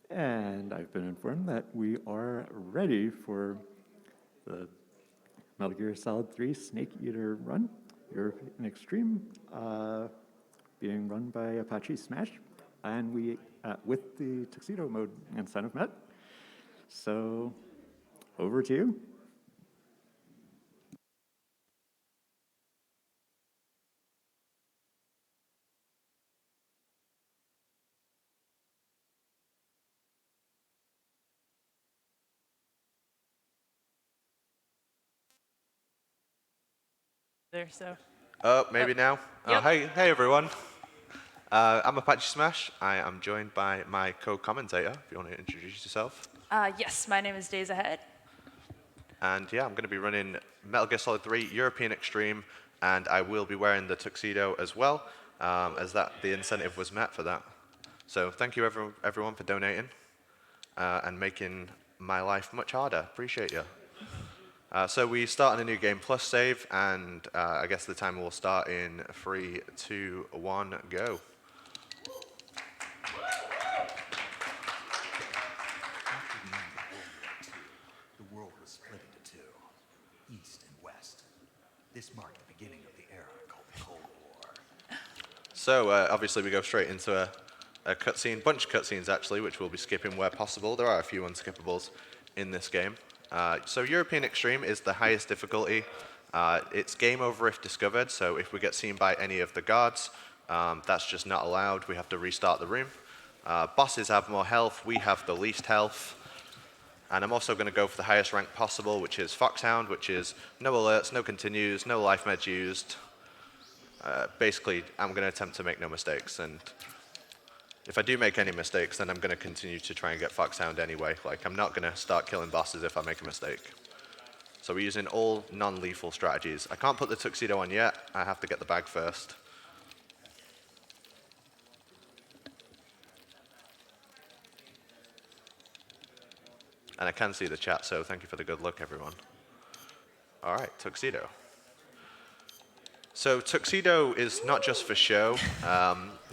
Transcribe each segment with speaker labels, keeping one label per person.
Speaker 1: And I've been informed that we are ready for the Metal Gear Solid 3 Snake Eater run, European Extreme, being run by ApacheSmash, and we with the tuxedo mode incentive met. So, over to you.
Speaker 2: There, so.
Speaker 3: Maybe now.
Speaker 2: Yep.
Speaker 3: Hey everyone. I'm ApacheSmash. I am joined by my co-commentator, if you want to introduce yourself.
Speaker 2: Yes, my name is Days Ahead.
Speaker 3: And yeah, I'm going to be running Metal Gear Solid 3 European Extreme, and I will be wearing the tuxedo as well, as that the incentive was met for that. So thank you everyone for donating and making my life much harder. Appreciate you. So we start on a new game plus save, and I guess the timer will start in 3, 2, 1, go.
Speaker 4: The world was split into two, East and West. This marked the beginning of the era called the Cold War.
Speaker 3: So obviously we go straight into a cutscene, bunch of cutscenes actually, which we'll be skipping where possible. There are a few unskippables in this game. So European Extreme is the highest difficulty. It's game over if discovered, so if we get seen by any of the guards, that's just not allowed. We have to restart the room. Bosses have more health, we have the least health. And I'm also going to go for the highest rank possible, which is Foxhound, which is no alerts, no continues, no life meds used. Basically, I'm going to attempt to make no mistakes, and if I do make any mistakes, then I'm going to continue to try and get Foxhound anyway. Like, I'm not going to start killing bosses if I make a mistake. So we're using all non-lethal strategies. I can't put the tuxedo on yet. I have to get the bag first. And I can see the chat, so thank you for the good luck, everyone. All right, tuxedo. So tuxedo is not just for show.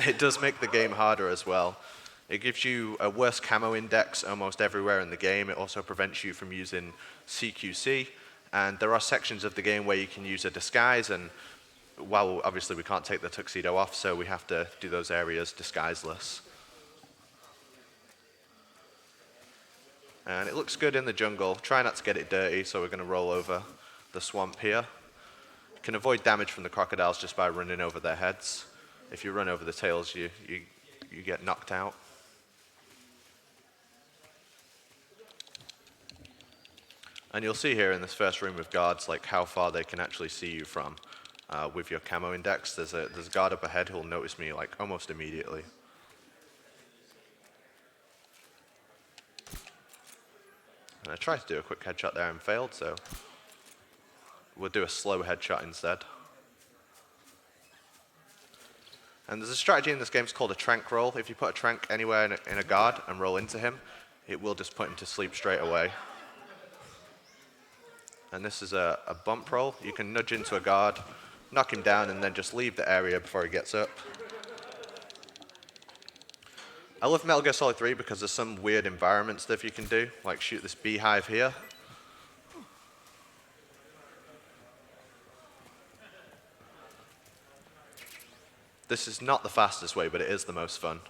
Speaker 3: It does make the game harder as well. It gives you a worse camo index almost everywhere in the game. It also prevents you from using CQC. And there are sections of the game where you can use a disguise. And while obviously we can't take the tuxedo off, so we have to do those areas disguiseless. And it looks good in the jungle. Try not to get it dirty, so we're going to roll over the swamp here. You can avoid damage from the crocodiles just by running over their heads. If you run over the tails, you get knocked out. And you'll see here in this first room with guards like how far they can actually see you from with your camo index. There's a guard up ahead who'll notice me like almost immediately. And I tried to do a quick headshot there and failed, so we'll do a slow headshot instead. And there's a strategy in this game, it's called a trank roll. If you put a trank anywhere in a guard and roll into him, it will just put him to sleep straight away. And this is a bump roll. You can nudge into a guard, knock him down, and then just leave the area before he gets up. I love Metal Gear Solid 3 because there's some weird environment stuff you can do, like shoot this beehive here. This is not the fastest way, but it is the most fun.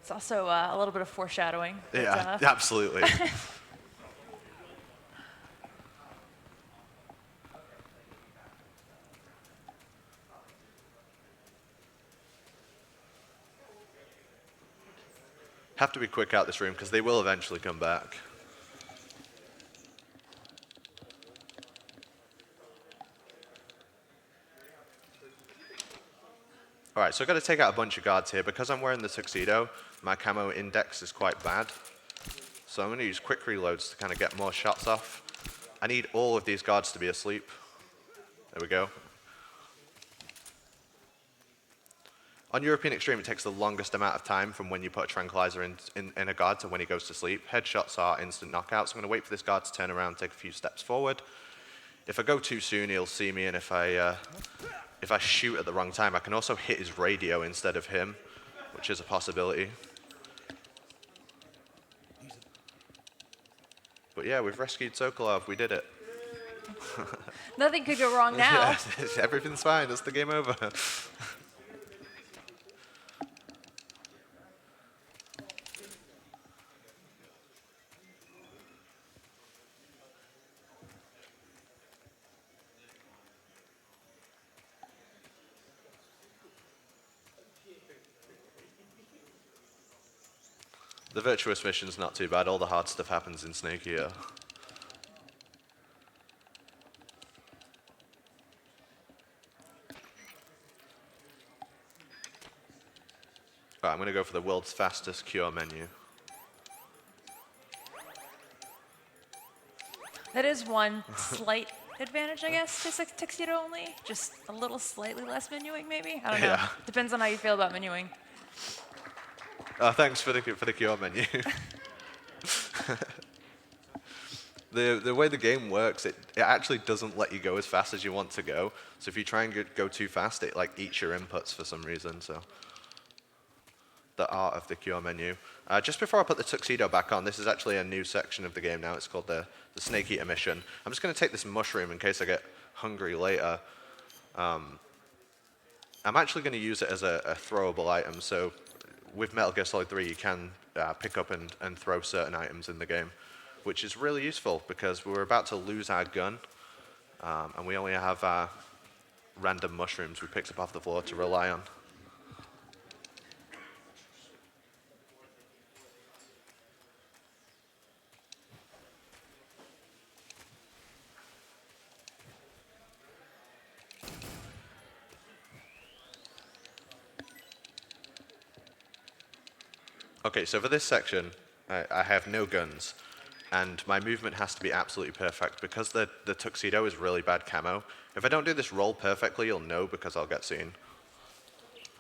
Speaker 2: It's also a little bit of foreshadowing.
Speaker 3: Yeah, absolutely. Have to be quick out this room because they will eventually come back. All right, so I've got to take out a bunch of guards here. Because I'm wearing the tuxedo, my camo index is quite bad. So I'm going to use quick reloads to kind of get more shots off. I need all of these guards to be asleep. There we go. On European Extreme, it takes the longest amount of time from when you put a tranquilizer in a guard to when he goes to sleep. Headshots are instant knockouts. I'm going to wait for this guard to turn around, take a few steps forward. If I go too soon, he'll see me, and if I shoot at the wrong time, I can also hit his radio instead of him, which is a possibility. yeah, we've rescued Sokolov. We did it.
Speaker 2: Nothing could go wrong now.
Speaker 3: Yeah, everything's fine. That's the game over. The Virtuous mission's not too bad. All the hard stuff happens in Snake Eater. Right, I'm going to go for the world's fastest cure menu.
Speaker 2: That is one slight advantage, I guess, to Tuxedo only. Just a little slightly less menuing, maybe? I don't know.
Speaker 3: Yeah.
Speaker 2: Depends on how you feel about menuing.
Speaker 3: Thanks for the cure menu. The way the game works, it actually doesn't let you go as fast as you want to go. So if you try and go too fast, it like eats your inputs for some reason. So the art of the cure menu. Just before I put the tuxedo back on, this is actually a new section of the game now. It's called the Snake Eater mission. I'm just going to take this mushroom in case I get hungry later. I'm actually going to use it as a throwable item. So with Metal Gear Solid 3, you can pick up and throw certain items in the game, which is really useful because we're about to lose our gun, and we only have random mushrooms we picked up off the floor to rely on. Okay, so for this section, I have no guns, and my movement has to be absolutely perfect because the tuxedo is really bad camo. If I don't do this roll perfectly, you'll know because I'll get seen.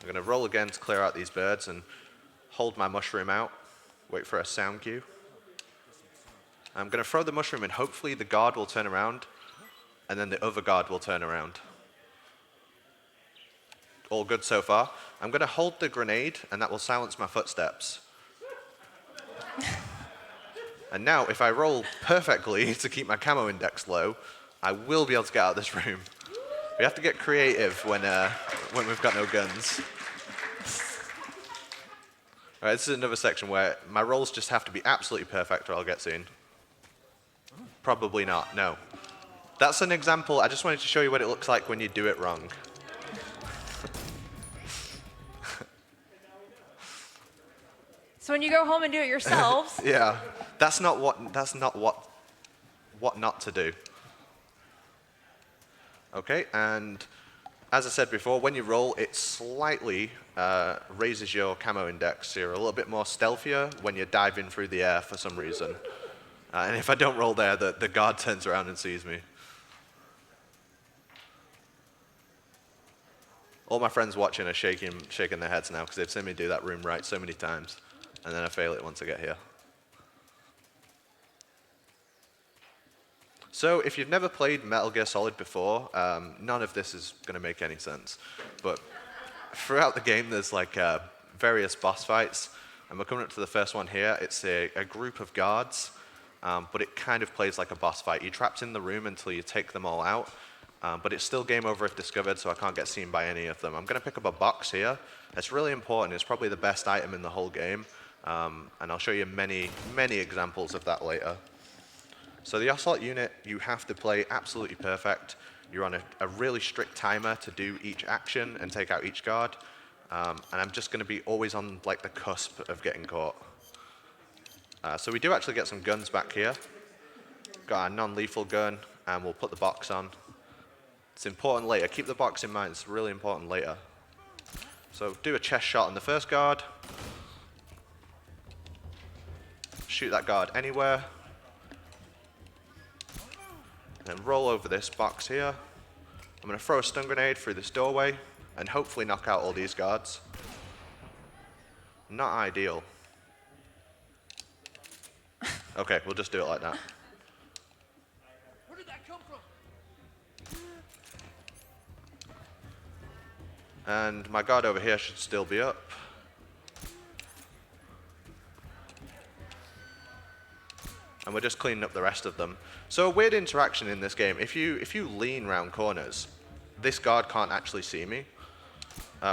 Speaker 3: I'm going to roll again to clear out these birds and hold my mushroom out, wait for a sound cue. I'm going to throw the mushroom and hopefully the guard will turn around, and then the other guard will turn around. All good so far. I'm going to hold the grenade, and that will silence my footsteps. And now, if I roll perfectly to keep my camo index low, I will be able to get out of this room. We have to get creative when we've got no guns. All right, this is another section where my rolls just have to be absolutely perfect or I'll get seen. Probably not, no. That's an example. I just wanted to show you what it looks like when you do it wrong.
Speaker 2: So when you go home and do it yourselves,
Speaker 3: Yeah, that's not what not to do. Okay, and as I said before, when you roll, it slightly raises your camo index. So you're a little bit more stealthier when you're diving through the air for some reason. And if I don't roll there, the guard turns around and sees me. All my friends watching are shaking their heads now because they've seen me do that room right so many times. And then I fail it once I get here. So if you've never played Metal Gear Solid before, none of this is going to make any sense. But throughout the game, there's like various boss fights. And we're coming up to the first one here. It's a group of guards, but it kind of plays like a boss fight. You're trapped in the room until you take them all out. But it's still game over if discovered, so I can't get seen by any of them. I'm going to pick up a box here. It's really important. It's probably the best item in the whole game. And I'll show you many, many examples of that later. So the Ocelot unit, you have to play absolutely perfect. You're on a really strict timer to do each action and take out each guard. And I'm just going to be always on like the cusp of getting caught. So we do actually get some guns back here. Got a non-lethal gun, and we'll put the box on. It's important later. Keep the box in mind. It's really important later. So do a chest shot on the first guard. Shoot that guard anywhere. And then roll over this box here. I'm going to throw a stun grenade through this doorway and hopefully knock out all these guards. Not ideal. Okay, we'll just do it like that.
Speaker 5: Where did that come from?
Speaker 3: And my guard over here should still be up. and we're just cleaning up the rest of them. So a weird interaction in this game, if you lean round corners, this guard can't actually see me,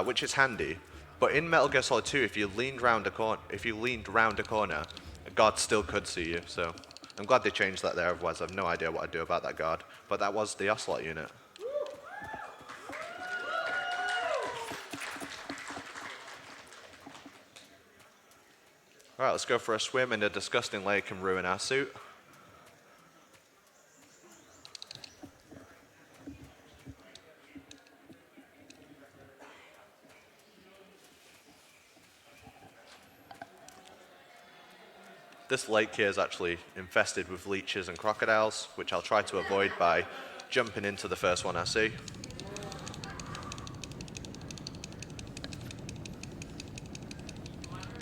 Speaker 3: which is handy. But in Metal Gear Solid 2, if you leaned round a corner, a guard still could see you. So I'm glad they changed that there. Otherwise, I have no idea what I'd do about that guard. But that was the Ocelot unit. All right, let's go for a swim in a disgusting lake and ruin our suit. This lake here is actually infested with leeches and crocodiles, which I'll try to avoid by jumping into the first one I see.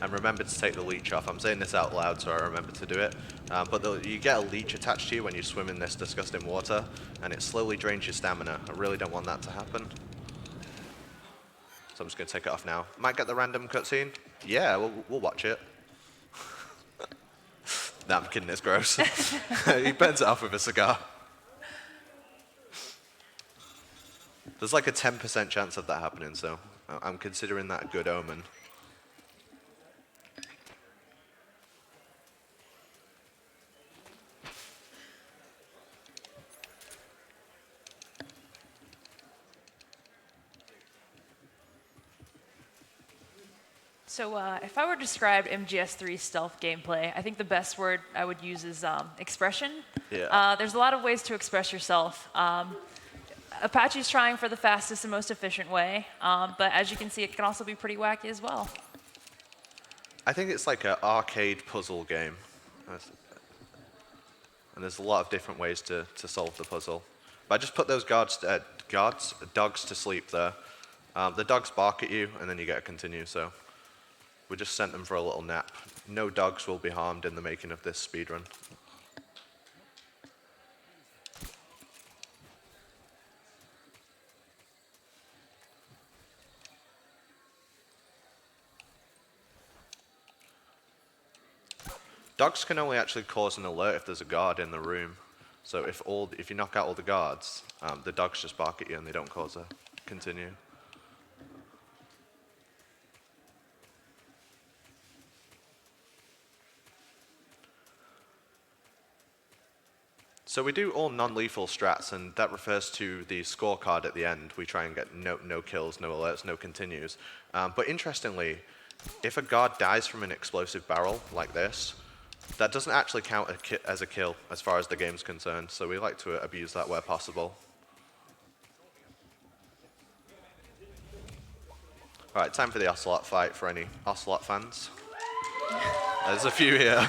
Speaker 3: And remember to take the leech off. I'm saying this out loud so I remember to do it. But you get a leech attached to you when you swim in this disgusting water, and it slowly drains your stamina. I really don't want that to happen. So I'm just going to take it off now. Might get the random cutscene. Yeah, we'll watch it. Nah, I'm kidding, it's gross. He burns it off with a cigar. There's like a 10% chance of that happening, so I'm considering that a good omen.
Speaker 2: So if I were to describe MGS3 stealth gameplay, I think the best word I would use is expression.
Speaker 3: Yeah.
Speaker 2: There's a lot of ways to express yourself. Apache's trying for the fastest and most efficient way, but as you can see, it can also be pretty wacky as well.
Speaker 3: I think it's like an arcade puzzle game. And there's a lot of different ways to solve the puzzle. But I just put those dogs to sleep there. The dogs bark at you, and then you get to continue, so we just sent them for a little nap. No dogs will be harmed in the making of this speedrun. Dogs can only actually cause an alert if there's a guard in the room. So if you knock out all the guards, the dogs just bark at you and they don't cause a continue. So we do all non-lethal strats, and that refers to the scorecard at the end. We try and get no kills, no alerts, no continues. But interestingly, if a guard dies from an explosive barrel like this, that doesn't actually count as a kill as far as the game's concerned, so we like to abuse that where possible. All right, time for the Ocelot fight for any Ocelot fans. There's a few here.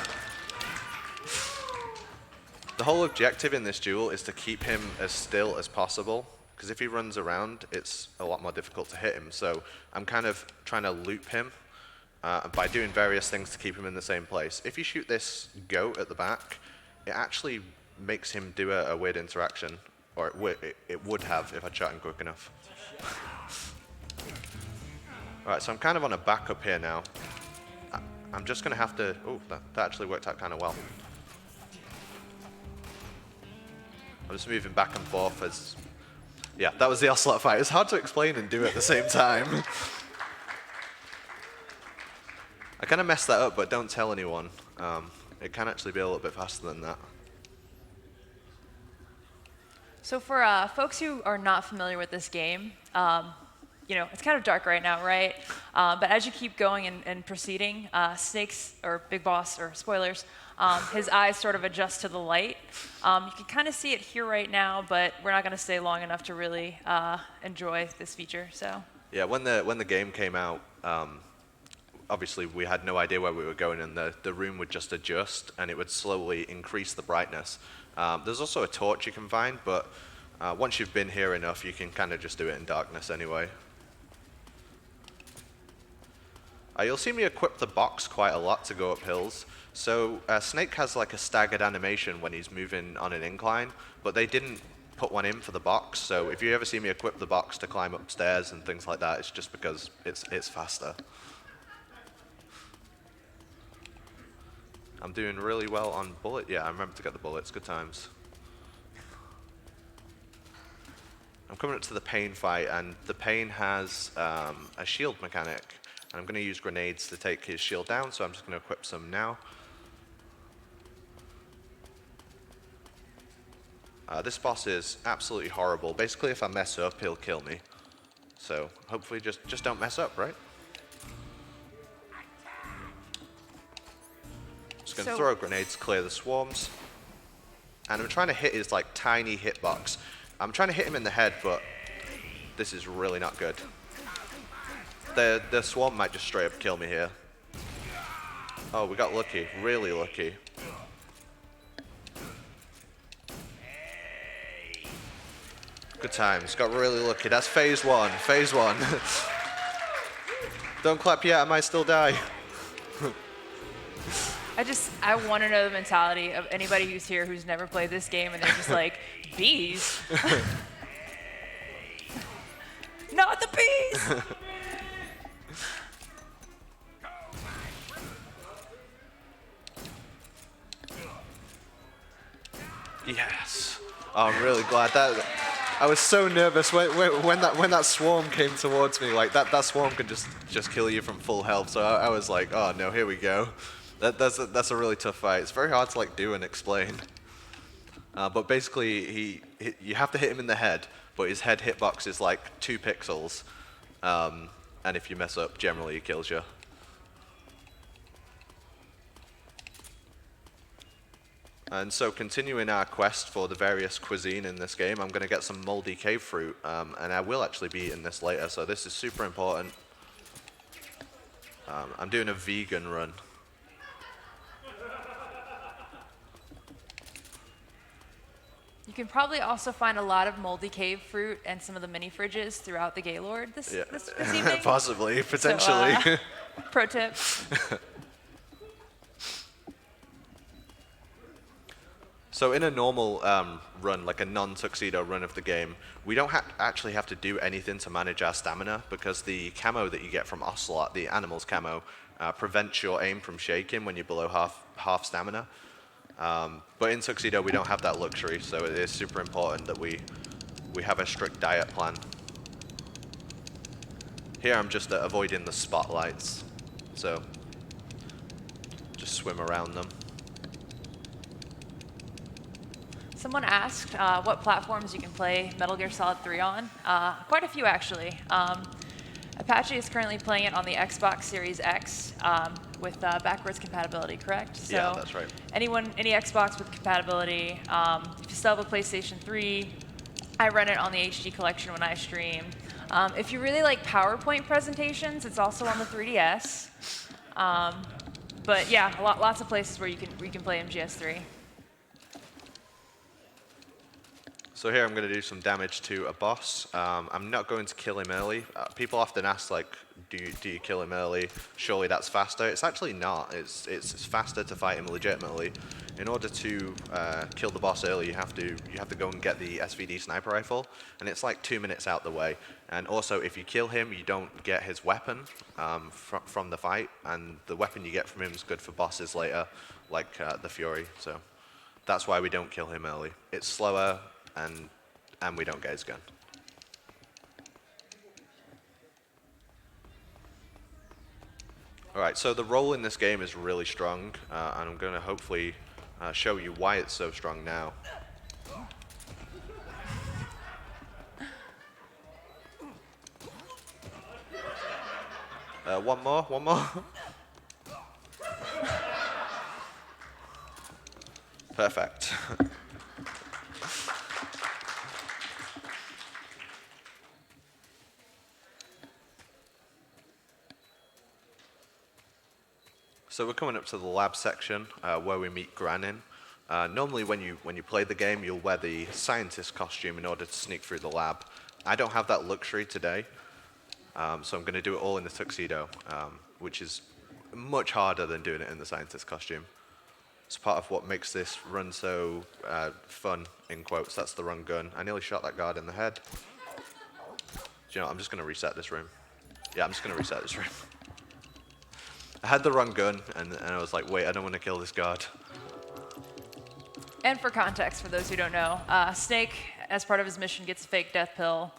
Speaker 3: The whole objective in this duel is to keep him as still as possible, because if he runs around, it's a lot more difficult to hit him. So I'm kind of trying to loop him by doing various things to keep him in the same place. If you shoot this goat at the back, it actually makes him do a weird interaction, or it would have if I shot him quick enough. All right, so I'm kind of on a backup here now. I'm just going to have to... Oh, that actually worked out kind of well. I'm just moving back and forth as... Yeah, that was the Ocelot fight. It's hard to explain and do at the same time. I kind of messed that up, but don't tell anyone. It can actually be a little bit faster than that.
Speaker 2: So for folks who are not familiar with this game, you know, it's kind of dark right now, right? But as you keep going and proceeding, Snake's, or Big Boss, or spoilers, his eyes sort of adjust to the light. You can kind of see it here right now, but we're not going to stay long enough to really enjoy this feature. So
Speaker 3: yeah, when the game came out, obviously we had no idea where we were going, and the room would just adjust, and it would slowly increase the brightness. There's also a torch you can find, but once you've been here enough, you can kind of just do it in darkness anyway. You'll see me equip the box quite a lot to go up hills. So Snake has like a staggered animation when he's moving on an incline, but they didn't put one in for the box. So if you ever see me equip the box to climb upstairs and things like that, it's just because it's faster. I'm doing really well on bullet. Yeah, I remember to get the bullets. Good times. I'm coming up to the Pain fight, and the Pain has a shield mechanic. And I'm going to use grenades to take his shield down, so I'm just going to equip some now. This boss is absolutely horrible. Basically, if I mess up, he'll kill me. So hopefully just don't mess up, right? Just going to throw grenades, clear the swarms. And I'm trying to hit his like tiny hitbox. I'm trying to hit him in the head, but this is really not good. The swarm might just straight up kill me here. Oh, we got lucky, really lucky. Good times, got really lucky. That's phase one, phase one. Don't clap yet, I might still die.
Speaker 2: I want to know the mentality of anybody who's here who's never played this game and they're just like, bees? Not the bees!
Speaker 3: Yes. Oh, I'm really glad that. I was so nervous when that swarm came towards me. Like that swarm could just kill you from full health. So I was like, oh no, here we go. That's a really tough fight. It's very hard to like do and explain. But basically, you have to hit him in the head, but his head hitbox is like 2 pixels, and if you mess up, generally he kills you. And so continuing our quest for the various cuisine in this game, I'm going to get some moldy cave fruit, and I will actually be eating this later, so this is super important. I'm doing a vegan run.
Speaker 2: You can probably also find a lot of moldy cave fruit and some of the mini fridges throughout the Gaylord this evening.
Speaker 3: Possibly, potentially.
Speaker 2: So, pro tip.
Speaker 3: So in a normal run, like a non-tuxedo run of the game, we don't actually have to do anything to manage our stamina, because the camo that you get from Ocelot, the animal's camo, prevents your aim from shaking when you're below half stamina. But in tuxedo, we don't have that luxury, so it is super important that we have a strict diet plan. Here I'm just avoiding the spotlights, so just swim around them.
Speaker 2: Someone asked what platforms you can play Metal Gear Solid 3 on. Quite a few, actually. Apache is currently playing it on the Xbox Series X with backwards compatibility, correct? So
Speaker 3: Yeah, that's right.
Speaker 2: any Xbox with compatibility. If you still have a PlayStation 3, I run it on the HD collection when I stream. If you really like PowerPoint presentations, it's also on the 3DS. But yeah, lots of places where you can play MGS3.
Speaker 3: So here I'm going to do some damage to a boss. I'm not going to kill him early. People often ask, like, do you kill him early? Surely that's faster. It's actually not. It's faster to fight him legitimately. In order to kill the boss early, you have to go and get the SVD sniper rifle, and it's like 2 minutes out the way. And also, if you kill him, you don't get his weapon from the fight, and the weapon you get from him is good for bosses later, like the Fury. So that's why we don't kill him early. It's slower, and we don't get his gun. All right, so the roll in this game is really strong, and I'm going to hopefully show you why it's so strong now. One more. Perfect. So we're coming up to the lab section where we meet Granin. Normally when you play the game, you'll wear the scientist costume in order to sneak through the lab. I don't have that luxury today, so I'm going to do it all in the tuxedo, which is much harder than doing it in the scientist costume. It's part of what makes this run so fun, in quotes. That's the wrong gun. I nearly shot that guard in the head. Do you know what? I'm just going to reset this room. Yeah, I'm just going to reset this room. I had the wrong gun, and I was like, wait, I don't want to kill this guard.
Speaker 2: And for context, for those who don't know, Snake, as part of his mission, gets a fake death pill.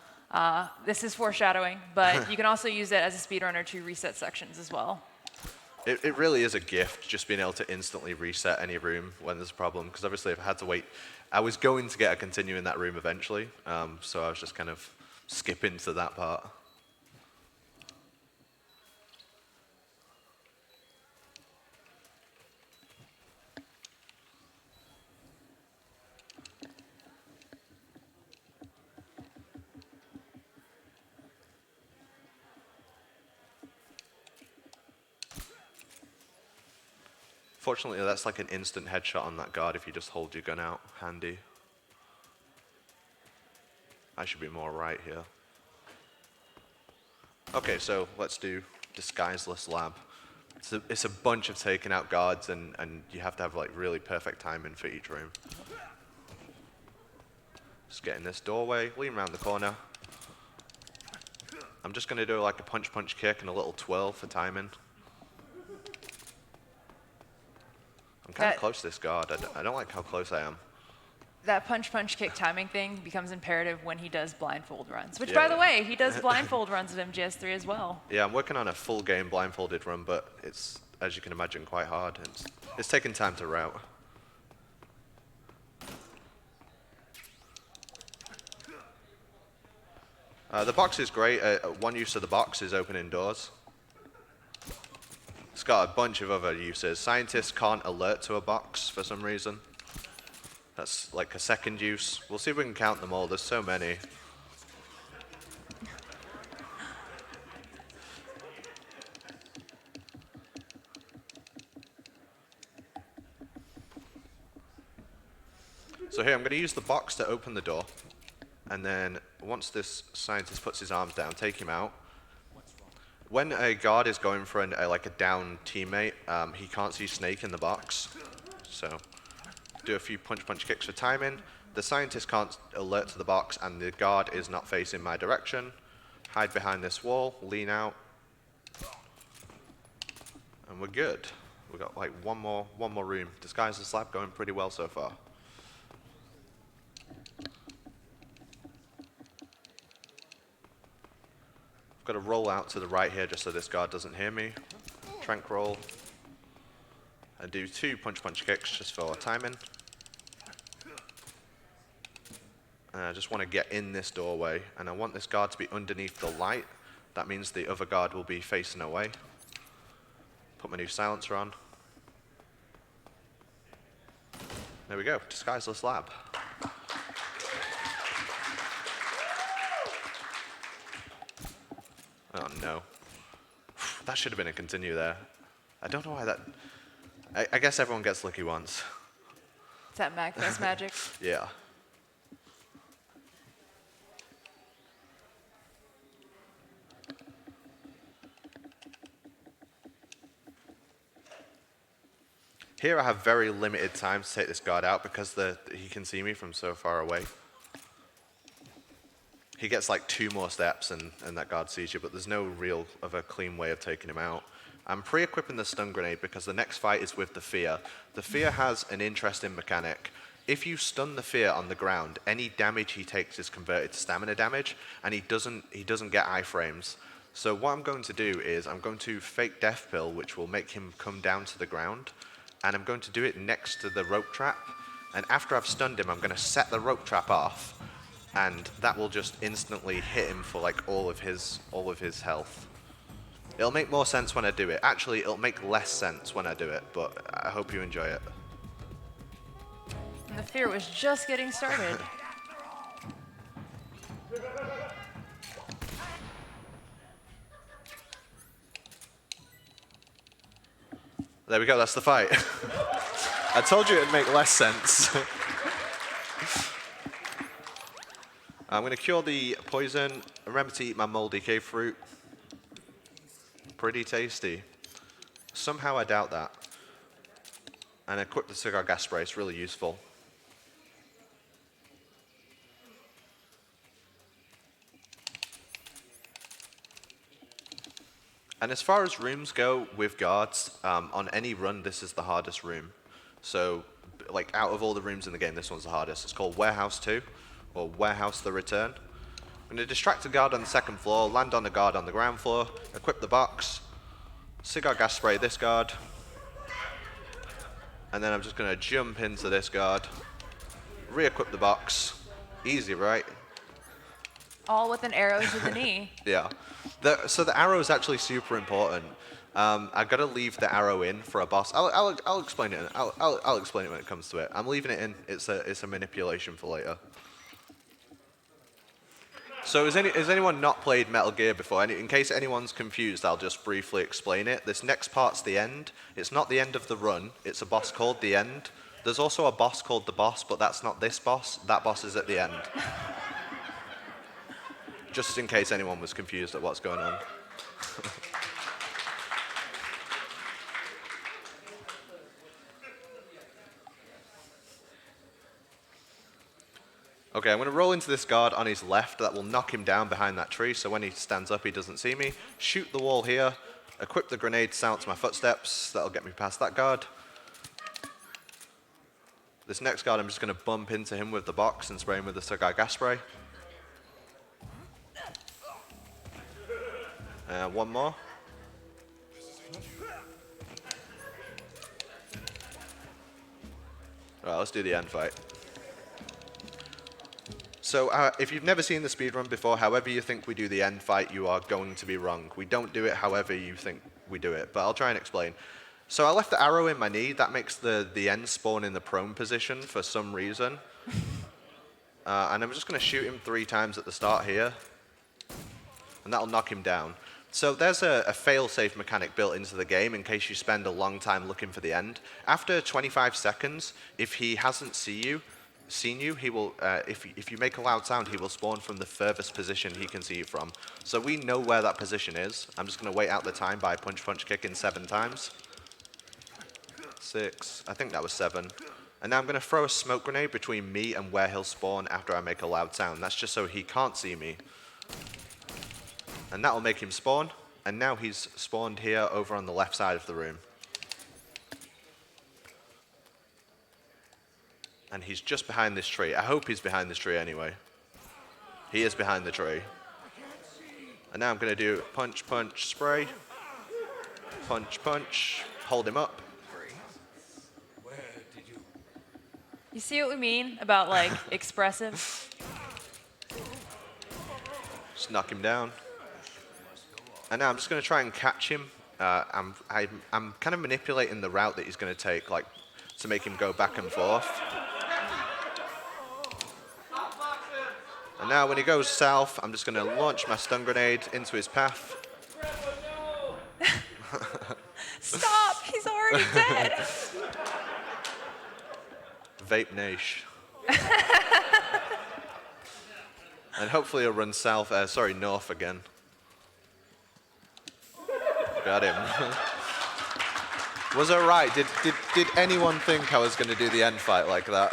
Speaker 2: This is foreshadowing, but you can also use it as a speedrunner to reset sections as well.
Speaker 3: It really is a gift, just being able to instantly reset any room when there's a problem, because obviously if I had to wait, I was going to get a continue in that room eventually, so I was just kind of skipping to that part. Fortunately, that's like an instant headshot on that guard if you just hold your gun out handy. I should be more right here. Okay, so let's do Disguiseless Lab. It's a bunch of taking out guards, and you have to have like really perfect timing for each room. Just get in this doorway, lean around the corner. I'm just going to do like a punch kick and a little twirl for timing. I'm kind of close to this guard. I don't like how close I am.
Speaker 2: That punch kick timing thing becomes imperative when he does blindfold runs, which,
Speaker 3: Yeah,
Speaker 2: by the
Speaker 3: yeah.
Speaker 2: way, he does blindfold runs of MGS3 as well.
Speaker 3: Yeah, I'm working on a full game blindfolded run, but it's, as you can imagine, quite hard. It's taking time to route. The box is great. One use of the box is opening doors. It's got a bunch of other uses. Scientists can't alert to a box for some reason. That's like a second use. We'll see if we can count them all. There's so many. So here, I'm going to use the box to open the door. And then once this scientist puts his arms down, take him out. When a guard is going for like a down teammate, he can't see Snake in the box. So do a few punch kicks for timing. The scientist can't alert to the box, and the guard is not facing my direction. Hide behind this wall, lean out, and we're good. We've got like one more room. Disguiseless Lab going pretty well so far. I've got to roll out to the right here just so this guard doesn't hear me. Trank roll. And do 2 punch kicks just for timing. And I just want to get in this doorway, and I want this guard to be underneath the light. That means the other guard will be facing away. Put my new silencer on. There we go, Disguiseless Lab. Oh no. That should have been a continue there. I don't know why that... I guess everyone gets lucky once.
Speaker 2: Is that MAGFest magic?
Speaker 3: Yeah. Here I have very limited time to take this guard out because he can see me from so far away. He gets like 2 more steps and that guard sees you, but there's no real of a clean way of taking him out. I'm pre-equipping the stun grenade because the next fight is with the Fear. The Fear has an interesting mechanic. If you stun the Fear on the ground, any damage he takes is converted to stamina damage, and he doesn't get iframes. So what I'm going to do is I'm going to fake Death Pill, which will make him come down to the ground, and I'm going to do it next to the rope trap. And after I've stunned him, I'm going to set the rope trap off, and that will just instantly hit him for like all of his health. It'll make more sense when I do it. Actually, it'll make less sense when I do it, but I hope you enjoy it.
Speaker 2: And the Fear was just getting started.
Speaker 3: There we go, that's the fight. I told you it'd make less sense. I'm going to cure the poison. Remember to eat my moldy cave fruit. Pretty tasty. Somehow I doubt that. And equip the cigar gas spray, it's really useful. And as far as rooms go with guards, on any run, this is the hardest room. So, like, out of all the rooms in the game, this one's the hardest. It's called Warehouse 2, or Warehouse the Return. I'm going to distract a guard on the second floor, land on a guard on the ground floor, equip the box, cigar gas spray this guard, and then I'm just going to jump into this guard, re-equip the box. Easy, right?
Speaker 2: All with an arrow to the knee.
Speaker 3: Yeah. So the arrow is actually super important. I've got to leave the arrow in for a boss. I'll explain it. I'll explain it when it comes to it. I'm leaving it in. It's a manipulation for later. So has anyone not played Metal Gear before? In case anyone's confused, I'll just briefly explain it. This next part's the end. It's not the end of the run. It's a boss called the end. There's also a boss called the boss, but that's not this boss. That boss is at the end. Just in case anyone was confused at what's going on. Okay, I'm going to roll into this guard on his left. That will knock him down behind that tree, so when he stands up, he doesn't see me. Shoot the wall here. Equip the grenade to silence my footsteps. That'll get me past that guard. This next guard, I'm just going to bump into him with the box and spray him with the cigar gas spray. One more. Alright, let's do the end fight. So if you've never seen the speedrun before, however you think we do the end fight, you are going to be wrong. We don't do it however you think we do it, but I'll try and explain. So I left the arrow in my knee. That makes the end spawn in the prone position for some reason. And I'm just going to shoot him 3 times at the start here. And that'll knock him down. So there's a fail-safe mechanic built into the game in case you spend a long time looking for the end. After 25 seconds, if he hasn't seen you, he will. If you make a loud sound, he will spawn from the furthest position he can see you from. So we know where that position is. I'm just going to wait out the time by punch kicking 7 times. 6. I think that was 7. And now I'm going to throw a smoke grenade between me and where he'll spawn after I make a loud sound. That's just so he can't see me. And that will make him spawn. And now he's spawned here over on the left side of the room. And he's just behind this tree. I hope he's behind this tree anyway. He is behind the tree. And now I'm going to do punch, punch, spray. Punch, punch. Hold him up.
Speaker 2: You see what we mean about, like, expressive?
Speaker 3: Just knock him down. And now I'm just going to try and catch him. I'm kind of manipulating the route that he's going to take, like, to make him go back and forth. And now when he goes south, I'm just going to launch my stun grenade into his path.
Speaker 2: Stop! He's already dead!
Speaker 3: Vape Nash. And hopefully he'll run north again. Got him. Was I right? Did anyone think I was going to do the end fight like that?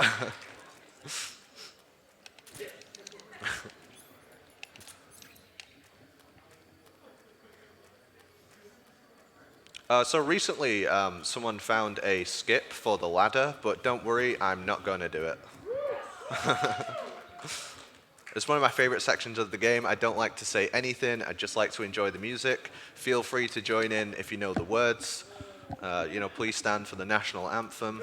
Speaker 3: So recently, someone found a skip for the ladder, but don't worry, I'm not going to do it. It's one of my favorite sections of the game. I don't like to say anything. I just like to enjoy the music. Feel free to join in if you know the words. Please stand for the national anthem.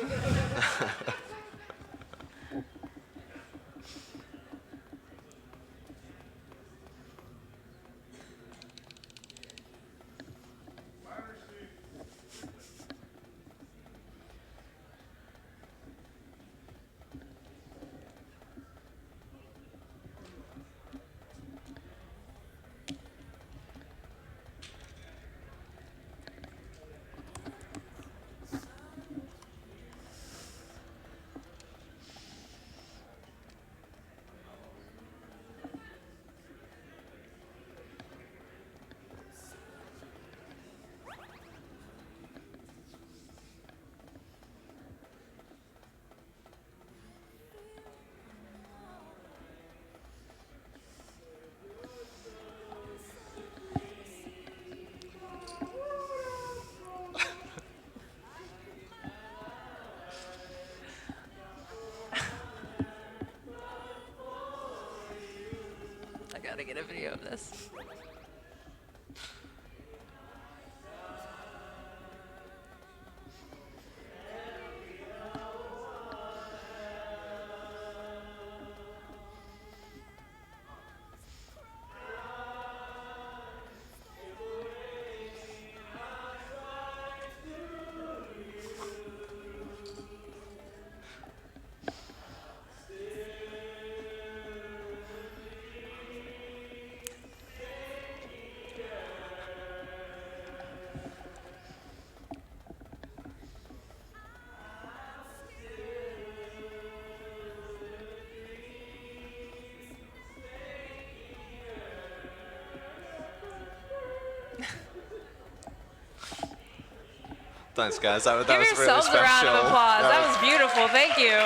Speaker 3: Thanks, guys. That
Speaker 2: Give
Speaker 3: was really
Speaker 2: yourselves
Speaker 3: special.
Speaker 2: a round of applause. That was beautiful. Thank you.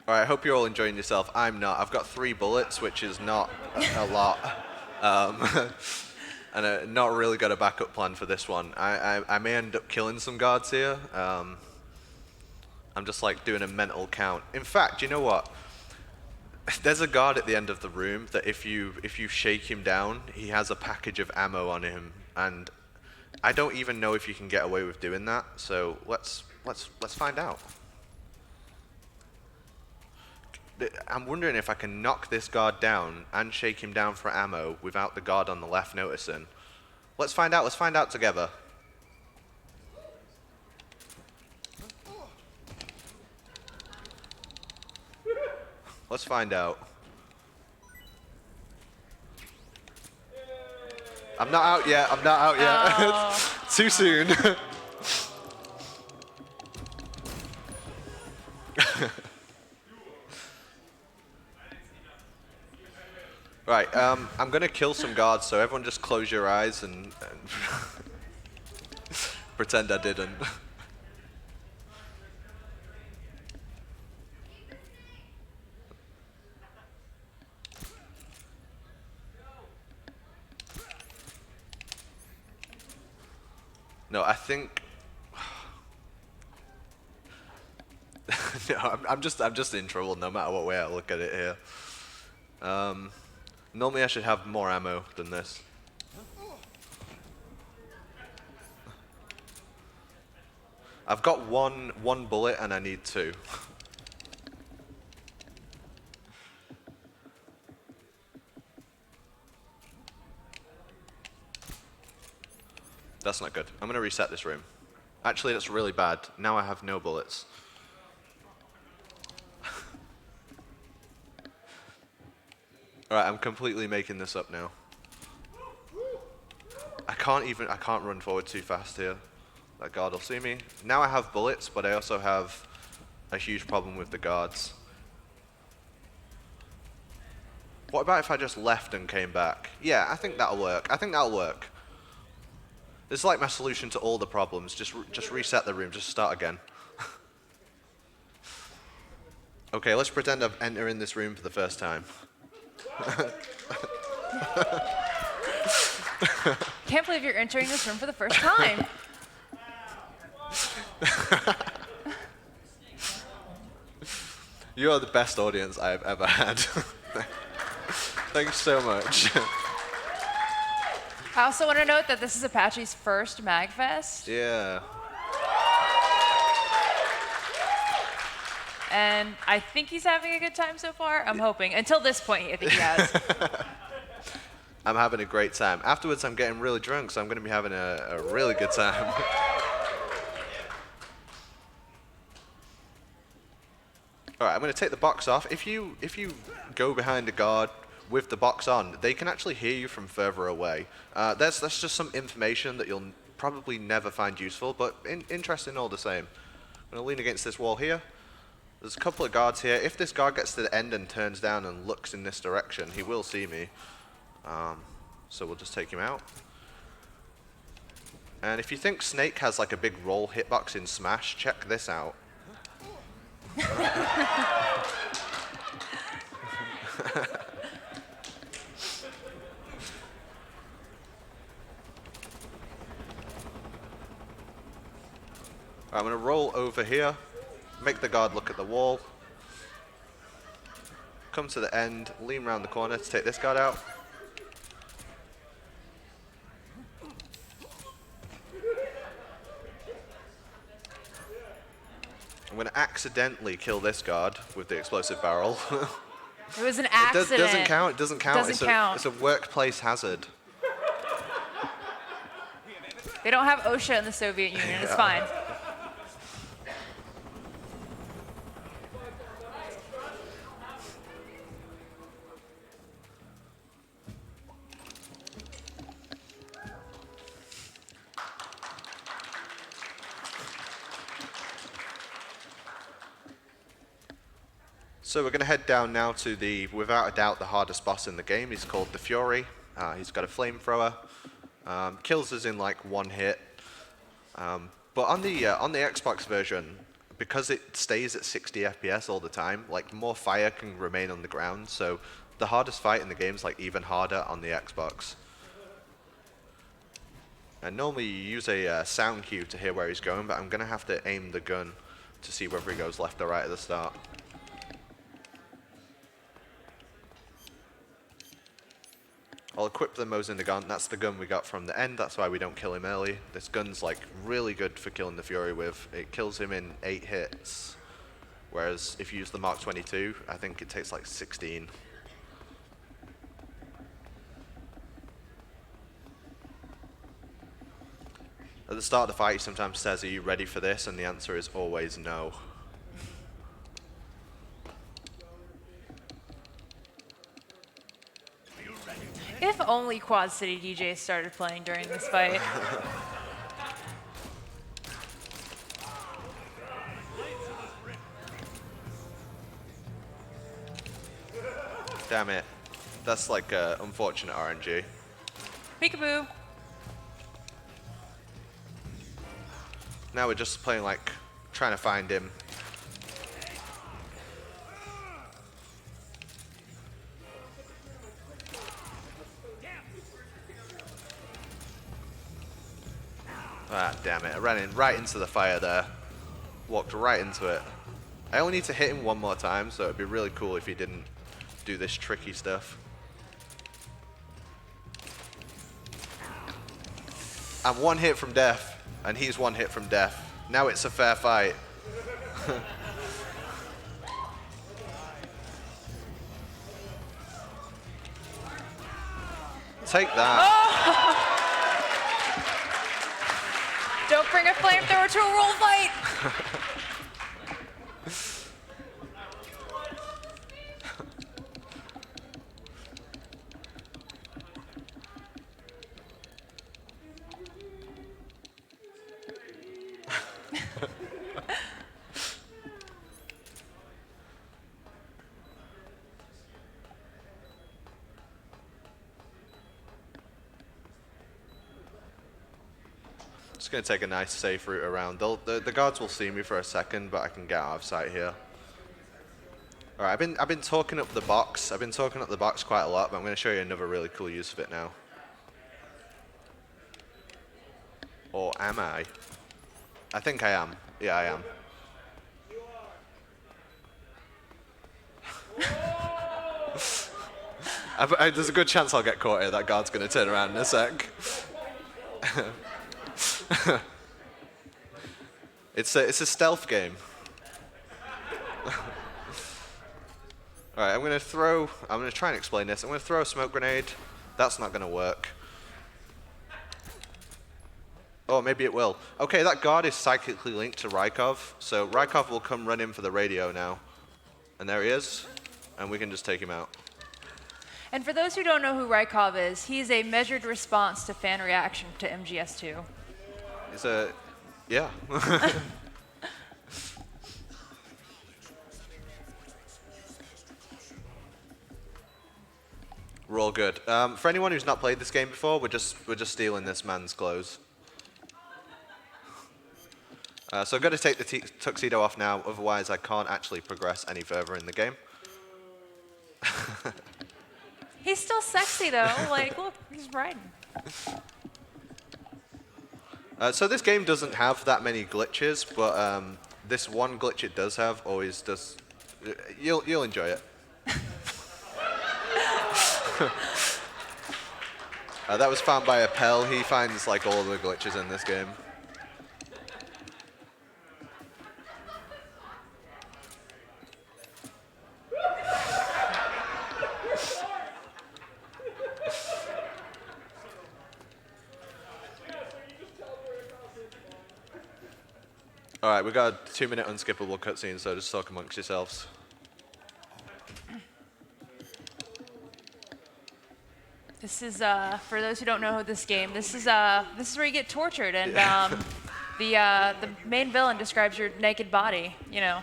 Speaker 3: All right, I hope you're all enjoying yourself. I'm not. I've got 3 bullets, which is not a lot. And not really got a backup plan for this one. I may end up killing some guards here. I'm just like doing a mental count. In fact, you know what? There's a guard at the end of the room that if you shake him down, he has a package of ammo on him, and I don't even know if you can get away with doing that. So let's find out. I'm wondering if I can knock this guard down and shake him down for ammo without the guard on the left noticing. Let's find out. Let's find out together. Let's find out. I'm not out yet. I'm not out yet.
Speaker 2: Oh.
Speaker 3: Too soon. Right, I'm gonna kill some guards, so everyone just close your eyes and pretend I didn't. No, I think. No, I'm just in trouble no matter what way I look at it here. Normally I should have more ammo than this. I've got one bullet and I need 2. That's not good. I'm gonna reset this room. Actually, that's really bad. Now I have no bullets. Alright, I'm completely making this up now. I can't run forward too fast here. That guard will see me. Now I have bullets, but I also have a huge problem with the guards. What about if I just left and came back? Yeah, I think that'll work. I think that'll work. This is like my solution to all the problems. Just reset the room, just start again. Okay, let's pretend I'm entering this room for the first time.
Speaker 2: Can't believe you're entering this room for the first time.
Speaker 3: You are the best audience I've ever had. Thanks so much.
Speaker 2: I also want to note that this is Apache's first MAGFest.
Speaker 3: Yeah.
Speaker 2: And I think he's having a good time so far. I'm hoping. Until this point, I think he has.
Speaker 3: I'm having a great time. Afterwards, I'm getting really drunk, so I'm going to be having a really good time. All right, I'm going to take the box off. If you go behind a guard with the box on, they can actually hear you from further away. That's just some information that you'll probably never find useful, but interesting all the same. I'm going to lean against this wall here. There's a couple of guards here. If this guard gets to the end and turns down and looks in this direction, he will see me. So we'll just take him out. And if you think Snake has like a big roll hitbox in Smash, check this out. I'm going to roll over here, make the guard look at the wall, come to the end, lean around the corner to take this guard out. I'm going to accidentally kill this guard with the explosive barrel.
Speaker 2: It was an accident.
Speaker 3: It doesn't count. It doesn't count.
Speaker 2: Doesn't count.
Speaker 3: It's a workplace hazard.
Speaker 2: They don't have OSHA in the Soviet Union. It's fine. So we're going to head down now to the, without a doubt, the hardest boss in the game. He's called the Fury.
Speaker 3: He's got a flamethrower. Kills us in like one hit. But on the Xbox version, because it stays at 60 FPS all the time, like more fire can remain on the ground. So the hardest fight in the game is like even harder on the Xbox. And normally you use a sound cue to hear where he's going, but I'm going to have to aim the gun to see whether he goes left or right at the start. I'll equip the Mosin Nagant. That's the gun we got from the end. That's why we don't kill him early. This gun's like really good for killing the Fury with. It kills him in 8 hits. Whereas if you use the Mark 22, I think it takes like 16. At the start of the fight, he sometimes says, "Are you ready for this?" And the answer is always no.
Speaker 2: If only Quad City DJs started playing during this fight.
Speaker 3: Damn it. That's like unfortunate RNG.
Speaker 2: Peekaboo.
Speaker 3: Now we're just playing like trying to find him. Ah, damn it. I ran in right into the fire there. Walked right into it. I only need to hit him one more time, so it'd be really cool if he didn't do this tricky stuff. I'm 1 hit from death, and he's 1 hit from death. Now it's a fair fight. Take that.
Speaker 2: Don't bring a flamethrower to a roll fight.
Speaker 3: Just going to take a nice safe route around. The guards will see me for a second, but I can get out of sight here. All right, I've been talking up the box. I've been talking up the box quite a lot, but I'm going to show you another really cool use of it now. Or am I? I think I am. Yeah, I am. There's a good chance I'll get caught here. That guard's going to turn around in a sec. It's a stealth game. All right, I'm going to try and explain this. I'm going to throw a smoke grenade. That's not going to work. Oh, maybe it will. Okay, that guard is psychically linked to Rykov, so Rykov will come run in for the radio now. And there he is, and we can just take him out.
Speaker 2: And for those who don't know who Rykov is, he's a measured response to fan reaction to MGS2.
Speaker 3: He's a... yeah. We're all good. For anyone who's not played this game before, we're just stealing this man's clothes. So I've got to take the tuxedo off now, otherwise I can't actually progress any further in the game.
Speaker 2: He's still sexy though. Like, look, he's riding.
Speaker 3: So this game doesn't have that many glitches, but this one glitch it does have always does. You'll enjoy it. That was found by Appel. He finds like all the glitches in this game. All right, we got a 2-minute unskippable cutscene, so just talk amongst yourselves.
Speaker 2: This is for those who don't know this game. This is where you get tortured, and the main villain describes your naked body. You know,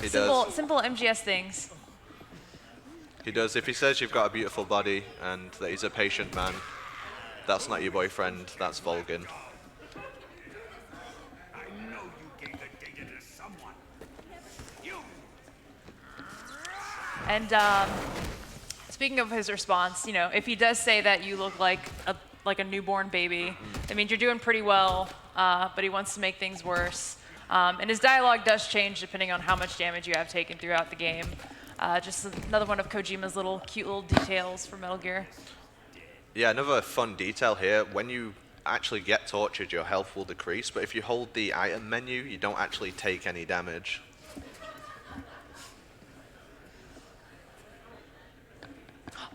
Speaker 3: He
Speaker 2: simple
Speaker 3: does.
Speaker 2: simple MGS things.
Speaker 3: He does. If he says you've got a beautiful body and that he's a patient man, that's not your boyfriend, that's Volgin.
Speaker 4: I know you gave the data to someone. You!
Speaker 2: And speaking of his response, if he does say that you look like a newborn baby, that means you're doing pretty well, but he wants to make things worse. And his dialogue does change depending on how much damage you have taken throughout the game. Just another one of Kojima's cute little details for Metal Gear.
Speaker 3: Yeah, another fun detail here. When you actually get tortured, your health will decrease, but if you hold the item menu, you don't actually take any damage.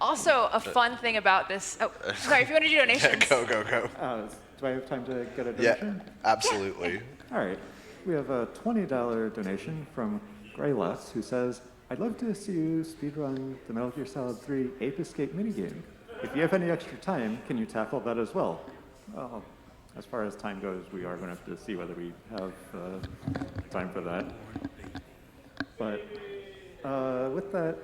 Speaker 2: Also, a fun thing about this. Oh, sorry, if you want to do donations.
Speaker 3: Go.
Speaker 1: Do I have time to get a
Speaker 3: Yeah,
Speaker 1: donation?
Speaker 3: absolutely.
Speaker 1: All right. We have a $20 donation from Greylots, who says, I'd love to see you speedrun the Metal Gear Solid 3 Ape Escape minigame. If you have any extra time, can you tackle that as well? Well, as far as time goes, we are going to have to see whether we have time for that. But with that,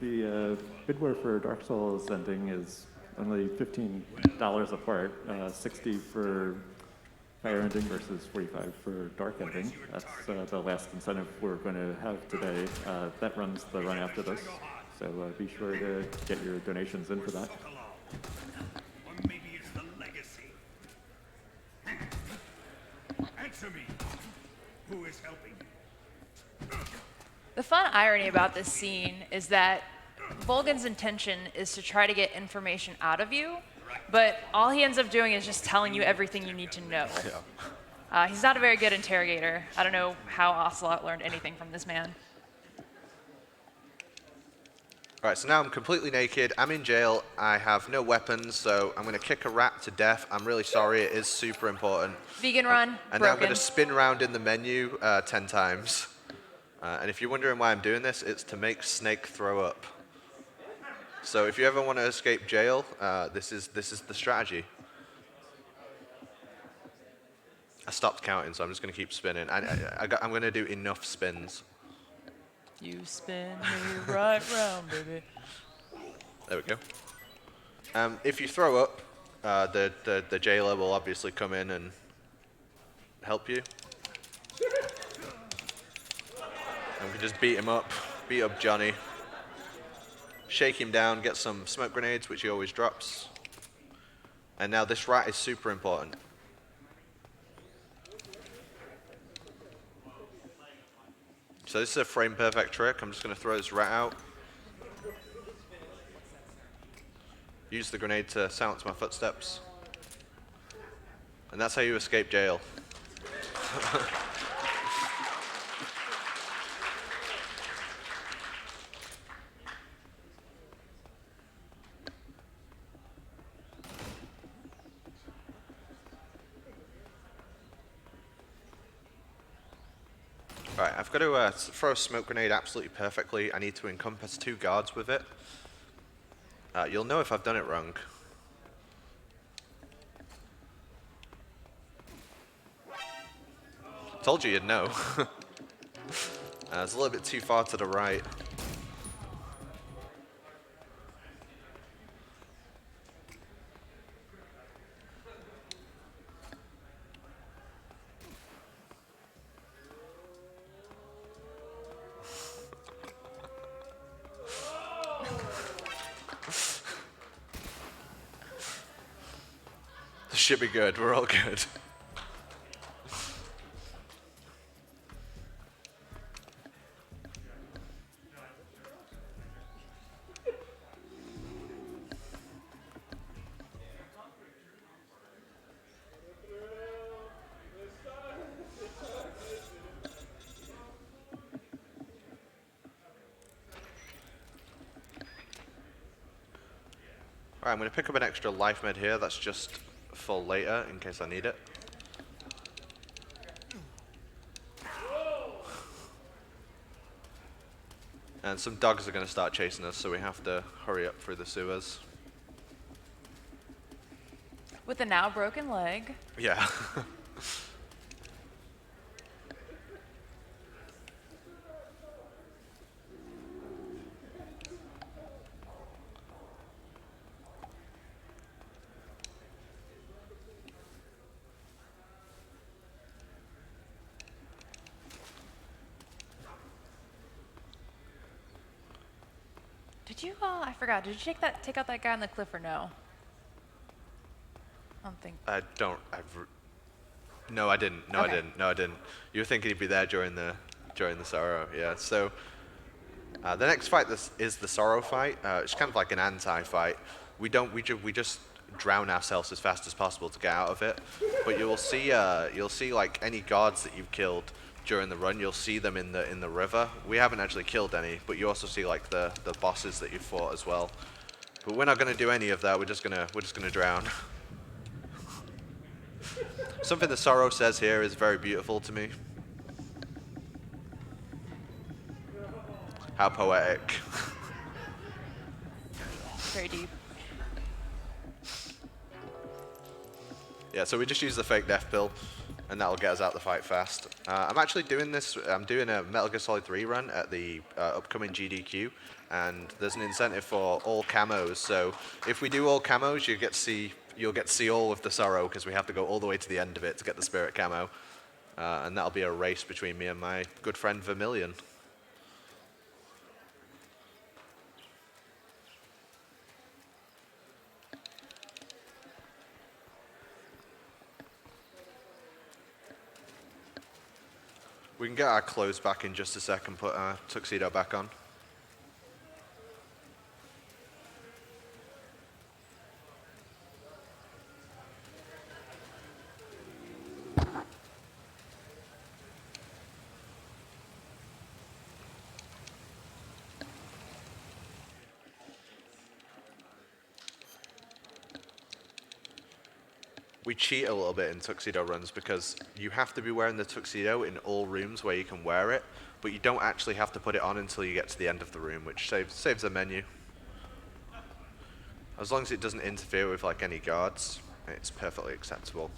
Speaker 1: the bidware for Dark Souls ending is only $15 apart, 60 for Fire ending versus 45 for Dark ending. That's the last incentive we're going to have today. That runs the run after this, so be sure to get your donations in for that.
Speaker 4: Or maybe it's the legacy. Answer me. Who is helping you?
Speaker 2: The fun irony about this scene is that Volgin's intention is to try to get information out of you, but all he ends up doing is just telling you everything you need to know. He's not a very good interrogator. I don't know how Ocelot learned anything from this man.
Speaker 3: Right, so now I'm completely naked, I'm in jail, I have no weapons, so I'm going to kick a rat to death. I'm really sorry, it is super important.
Speaker 2: Vegan run,
Speaker 3: And now I'm
Speaker 2: broken.
Speaker 3: going to spin around in the menu 10 times. And if you're wondering why I'm doing this, it's to make Snake throw up. So if you ever want to escape jail, this is the strategy. I stopped counting, so I'm just going to keep spinning. I'm going to do enough spins.
Speaker 2: You spin me right round, baby.
Speaker 3: There we go. If you throw up, the jailer will obviously come in and help you. And we can just beat him up, beat up Johnny. Shake him down, get some smoke grenades, which he always drops. And now this rat is super important. So this is a frame perfect trick. I'm just going to throw this rat out. Use the grenade to silence my footsteps. And that's how you escape jail. Alright, I've got to throw a smoke grenade absolutely perfectly. I need to encompass 2 guards with it. You'll know if I've done it wrong. Told you you'd know. It's a little bit too far to the right. This should be good. We're all good. Alright, I'm going to pick up an extra life med here. That's just for later, in case I need it. And some dogs are going to start chasing us, so we have to hurry up through the sewers.
Speaker 2: With a now broken leg.
Speaker 3: Yeah.
Speaker 2: Did you? I forgot. Did you take out that guy on the cliff or no? I don't think.
Speaker 3: No, I didn't. No,
Speaker 2: Okay.
Speaker 3: I didn't. No, I didn't. You were thinking he'd be there during the sorrow. Yeah. So the next fight is the sorrow fight. It's kind of like an anti-fight. We just drown ourselves as fast as possible to get out of it. But you'll see like any guards that you've killed during the run. You'll see them in the river. We haven't actually killed any, but you also see like the bosses that you've fought as well. But we're not going to do any of that. We're just gonna drown. Something the sorrow says here is very beautiful to me. How poetic.
Speaker 2: Very deep.
Speaker 3: Yeah, so we just use the fake death pill, and that'll get us out the fight fast. I'm actually doing this. I'm doing a Metal Gear Solid 3 run at the upcoming GDQ, and there's an incentive for all camos. So if we do all camos, you'll get to see all of the sorrow, because we have to go all the way to the end of it to get the spirit camo, and that'll be a race between me and my good friend Vermilion. We can get our clothes back in just a second, put our tuxedo back on. We cheat a little bit in tuxedo runs because you have to be wearing the tuxedo in all rooms where you can wear it, but you don't actually have to put it on until you get to the end of the room, which saves the menu. As long as it doesn't interfere with like any guards, it's perfectly acceptable.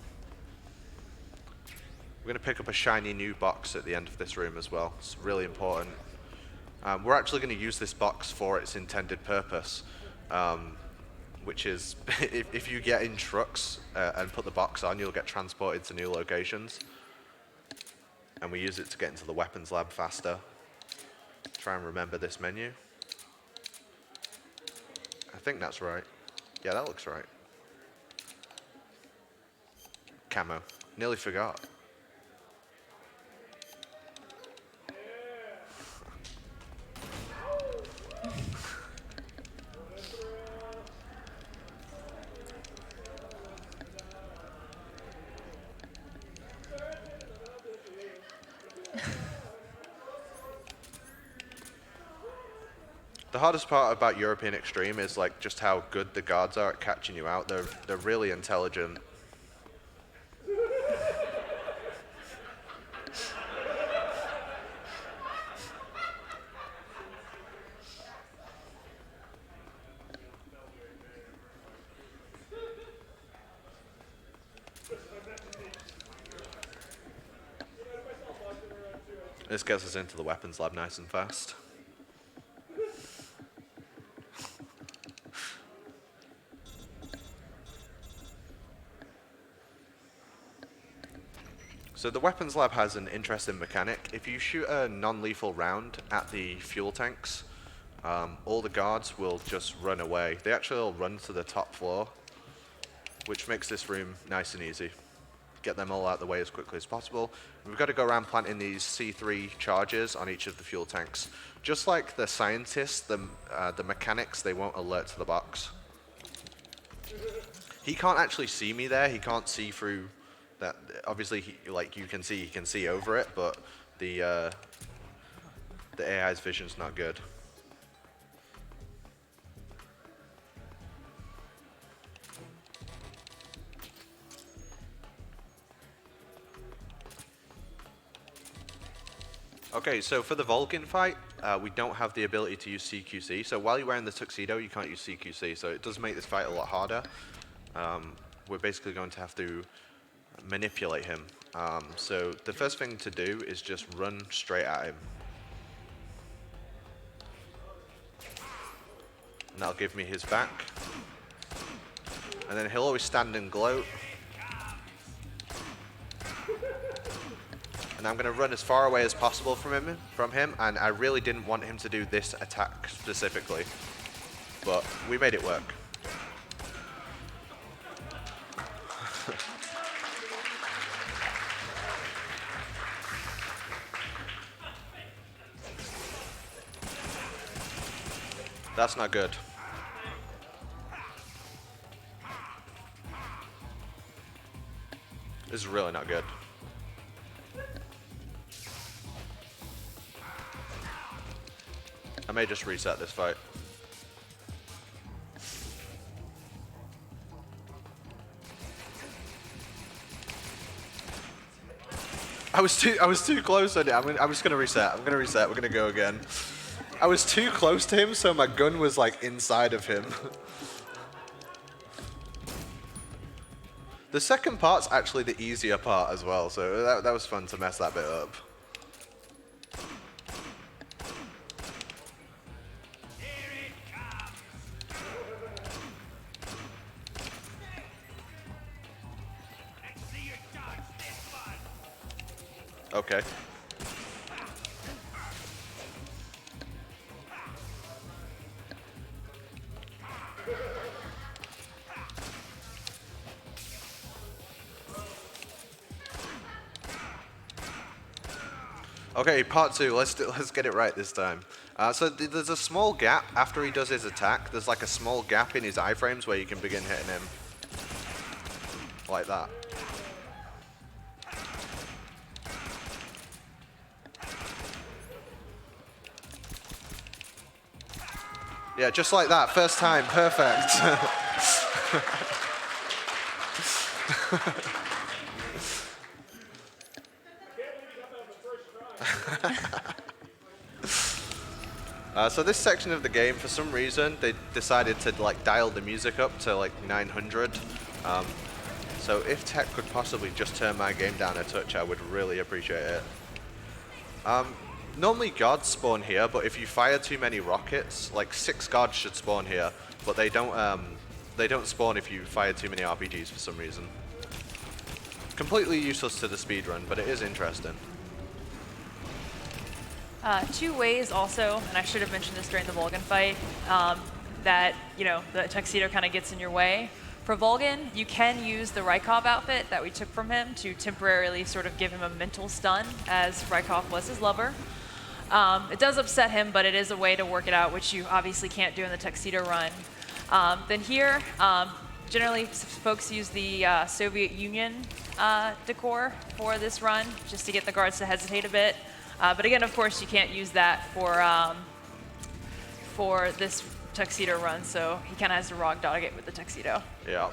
Speaker 3: We're going to pick up a shiny new box at the end of this room as well. It's really important. We're actually going to use this box for its intended purpose. Which is, if you get in trucks and put the box on, you'll get transported to new locations. And we use it to get into the weapons lab faster. Try and remember this menu. I think that's right. Yeah, that looks right. Camo. Nearly forgot. The hardest part about European Extreme is like just how good the guards are at catching you out. They're really intelligent. This gets us into the weapons lab nice and fast. So the weapons lab has an interesting mechanic. If you shoot a non-lethal round at the fuel tanks, all the guards will just run away. They actually all run to the top floor, which makes this room nice and easy. Get them all out of the way as quickly as possible. We've got to go around planting these C3 charges on each of the fuel tanks. Just like the scientists, the mechanics, they won't alert to the box. He can't actually see me there. He can't see through that. Obviously, like you can see, he can see over it, but the AI's vision's not good. Okay, so for the Volgin fight, we don't have the ability to use CQC. So while you're wearing the tuxedo, you can't use CQC. So it does make this fight a lot harder. We're basically going to have to manipulate him. So the first thing to do is just run straight at him. And that'll give me his back. And then he'll always stand and gloat. And I'm going to run as far away as possible from him, and I really didn't want him to do this attack specifically. but we made it work. That's not good. This is really not good. I may just reset this fight. I was too close on it. I'm just gonna reset. I'm gonna reset. We're gonna go again. I was too close to him, so my gun was like inside of him. The second part's actually the easier part as well, so that was fun to mess that bit up. Okay. Okay, part two. Let's get it right this time. So there's a small gap after he does his attack. There's like a small gap in his iframes where you can begin hitting him like that. Yeah, just like that. First time, perfect. So this section of the game, for some reason, they decided to like dial the music up to like 900. So if tech could possibly just turn my game down a touch, I would really appreciate it. Normally guards spawn here, but if you fire too many rockets, like 6 guards should spawn here, but they don't spawn if you fire too many RPGs for some reason. Completely useless to the speedrun, but it is interesting.
Speaker 2: 2 ways also, and I should have mentioned this during the Volgin fight, that the tuxedo kind of gets in your way. For Volgin, you can use the Rykov outfit that we took from him to temporarily sort of give him a mental stun, as Rykov was his lover. It does upset him, but it is a way to work it out, which you obviously can't do in the tuxedo run. Then here, generally folks use the Soviet Union decor for this run, just to get the guards to hesitate a bit. But again, of course, you can't use that for this tuxedo run, so he kind of has to raw dog it with the tuxedo.
Speaker 3: Yeah.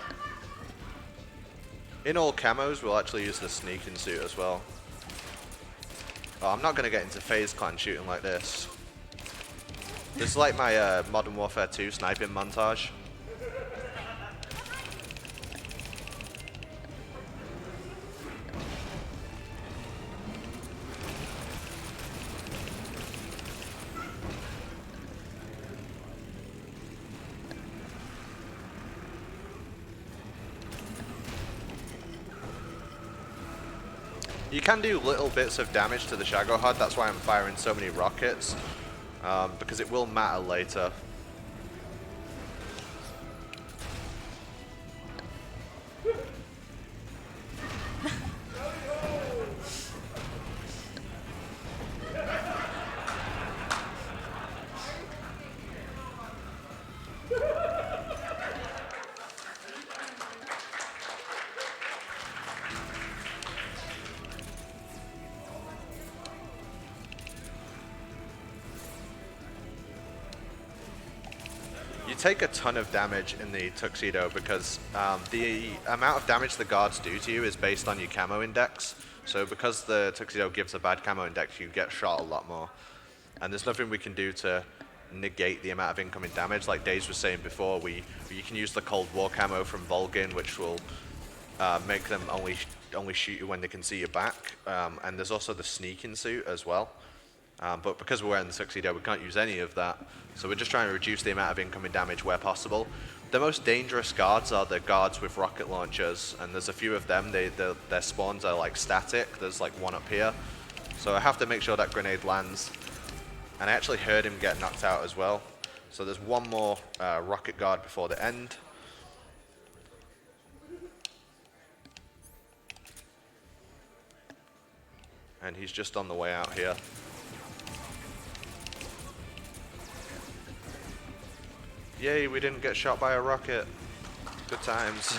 Speaker 3: In all camos, we'll actually use the sneaking suit as well. Oh, I'm not going to get into FaZe Clan shooting like this. This is like my Modern Warfare 2 sniping montage. You can do little bits of damage to the Shagohod, that's why I'm firing so many rockets, because it will matter later. You take a ton of damage in the tuxedo because the amount of damage the guards do to you is based on your camo index. So because the tuxedo gives a bad camo index, you get shot a lot more. And there's nothing we can do to negate the amount of incoming damage. Like Daze was saying before, you can use the Cold War camo from Volgin, which will make them only shoot you when they can see your back. And there's also the sneaking suit as well. But because we're wearing the tuxedo, we can't use any of that. So we're just trying to reduce the amount of incoming damage where possible. The most dangerous guards are the guards with rocket launchers, and there's a few of them. Their spawns are like static. There's like one up here. So I have to make sure that grenade lands. And I actually heard him get knocked out as well. So there's one more rocket guard before the end. And he's just on the way out here. Yay, we didn't get shot by a rocket. Good times.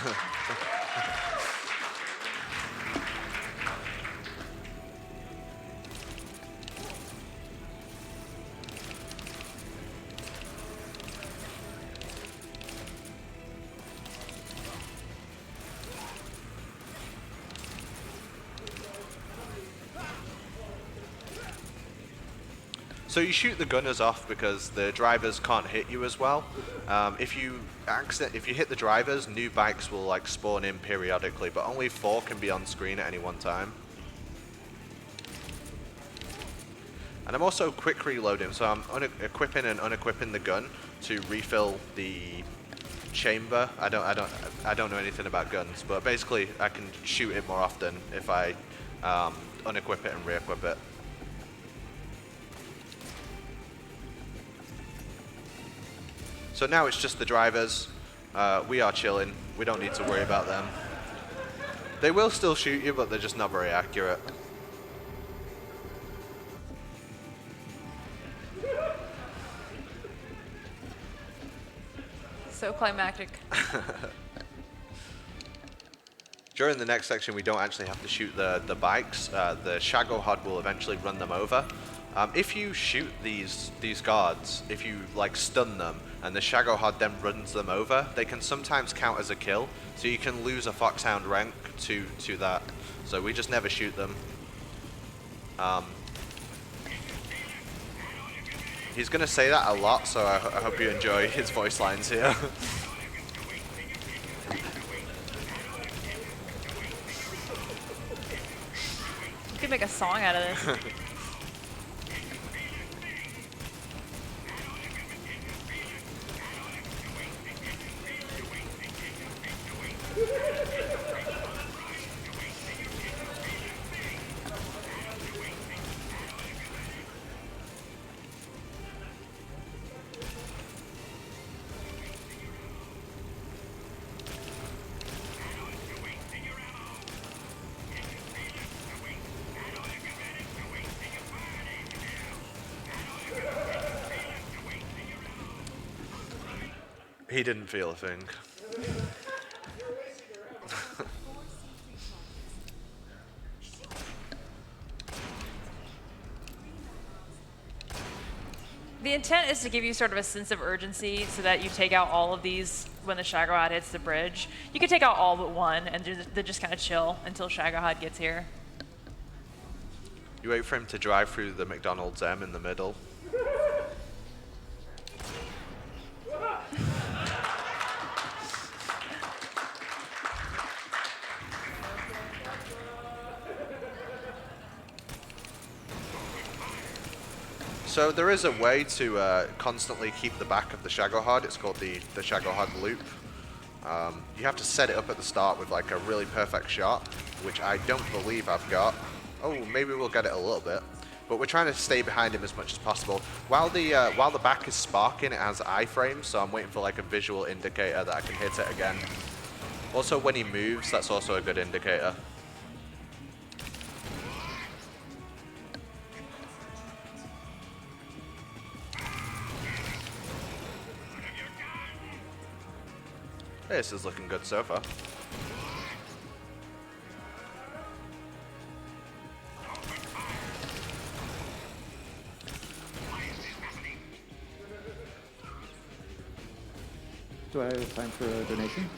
Speaker 3: So you shoot the gunners off because the drivers can't hit you as well. If you hit the drivers, new bikes will like spawn in periodically, but only 4 can be on screen at any one time. And I'm also quick reloading, so I'm equipping and unequipping the gun to refill the chamber. I don't know anything about guns, but basically I can shoot it more often if I unequip it and re-equip it. So now it's just the drivers. We are chilling. We don't need to worry about them. They will still shoot you, but they're just not very accurate.
Speaker 2: So climactic.
Speaker 3: During the next section, we don't actually have to shoot the bikes. The Shagohod will eventually run them over. If you shoot these guards, if you like stun them, and the Shagohod then runs them over, they can sometimes count as a kill. So you can lose a Foxhound rank to that. So we just never shoot them. He's going to say that a lot, so I hope you enjoy his voice lines here.
Speaker 2: You could make a song out of this.
Speaker 3: He didn't feel a thing.
Speaker 2: The intent is to give you sort of a sense of urgency so that you take out all of these when the Shagohod hits the bridge. You can take out all but one and then just kind of chill until Shagohod gets here.
Speaker 3: You wait for him to drive through the McDonald's M in the middle. So there is a way to constantly keep the back of the Shagohod. It's called the Shagohod loop. You have to set it up at the start with like a really perfect shot, which I don't believe I've got. Oh, maybe we'll get it a little bit. But we're trying to stay behind him as much as possible. While the back is sparking, it has iframes, so I'm waiting for like a visual indicator that I can hit it again. Also, when he moves, that's also a good indicator. This is looking good so far.
Speaker 1: Do I have time for a donation?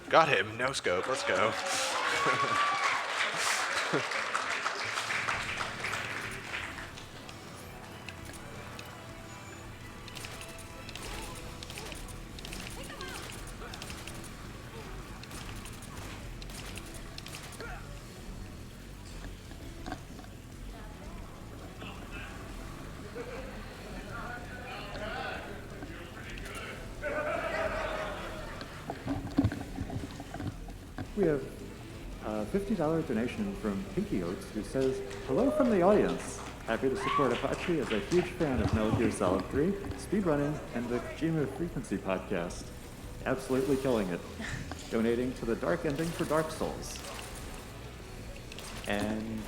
Speaker 3: Got him, no scope, let's go.
Speaker 1: we have a $50 donation from Pinky Oats, who says, "Hello from the audience. Happy to support Apache as a huge fan of Metal Gear Solid 3, speedrunning, and the Kojima Frequency podcast. Absolutely killing it. Donating to the Dark Ending for Dark Souls." And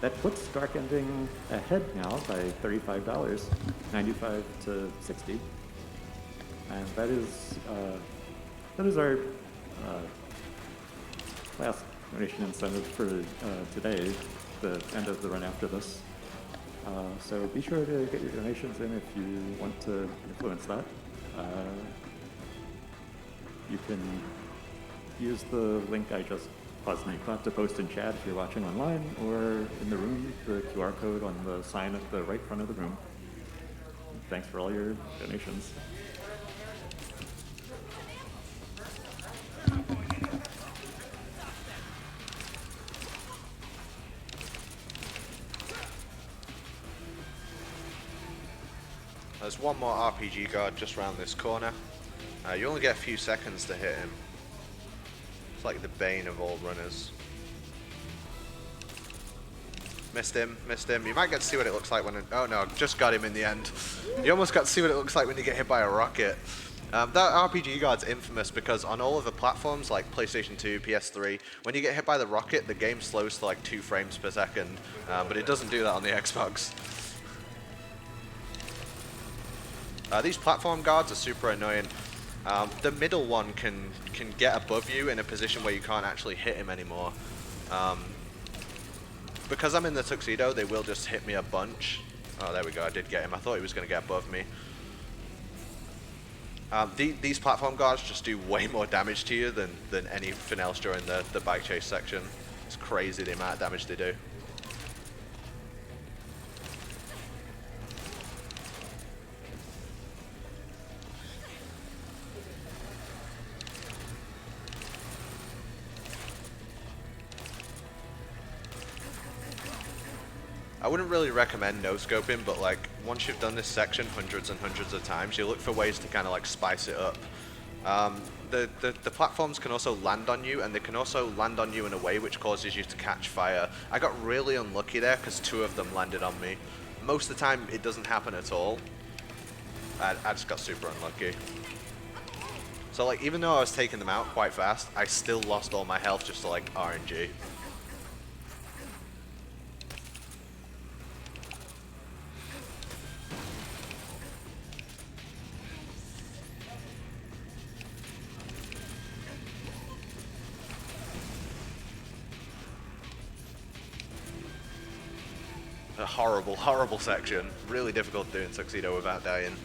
Speaker 1: that puts Dark Ending ahead now by $35, 95 to 60. And that is our last donation incentive for today, the end of the run after this. So be sure to get your donations in if you want to influence that. You can use the link I just paused my clap to post in chat if you're watching online, or in the room, the QR code on the sign at the right front of the room. Thanks for all your donations.
Speaker 3: There's one more RPG guard just around this corner. You only get a few seconds to hit him. It's like the bane of all runners. Missed him, missed him. You might get to see what it looks like when oh no, just got him in the end. You almost got to see what it looks like when you get hit by a rocket. That RPG guard's infamous because on all of the platforms like PlayStation 2, PS3, when you get hit by the rocket, the game slows to like 2 frames per second, but it doesn't do that on the Xbox. These platform guards are super annoying. The middle one can get above you in a position where you can't actually hit him anymore. Because I'm in the tuxedo, they will just hit me a bunch. Oh, there we go, I did get him. I thought he was going to get above me. These platform guards just do way more damage to you than anything else during the bike chase section. It's crazy the amount of damage they do. I wouldn't really recommend no-scoping, but like once you've done this section hundreds and hundreds of times, you look for ways to kind of like spice it up. The platforms can also land on you, and they can also land on you in a way which causes you to catch fire. I got really unlucky there because 2 of them landed on me. Most of the time it doesn't happen at all. I just got super unlucky. So like even though I was taking them out quite fast, I still lost all my health just to like RNG. A horrible, horrible section. Really difficult to do in Tuxedo without dying.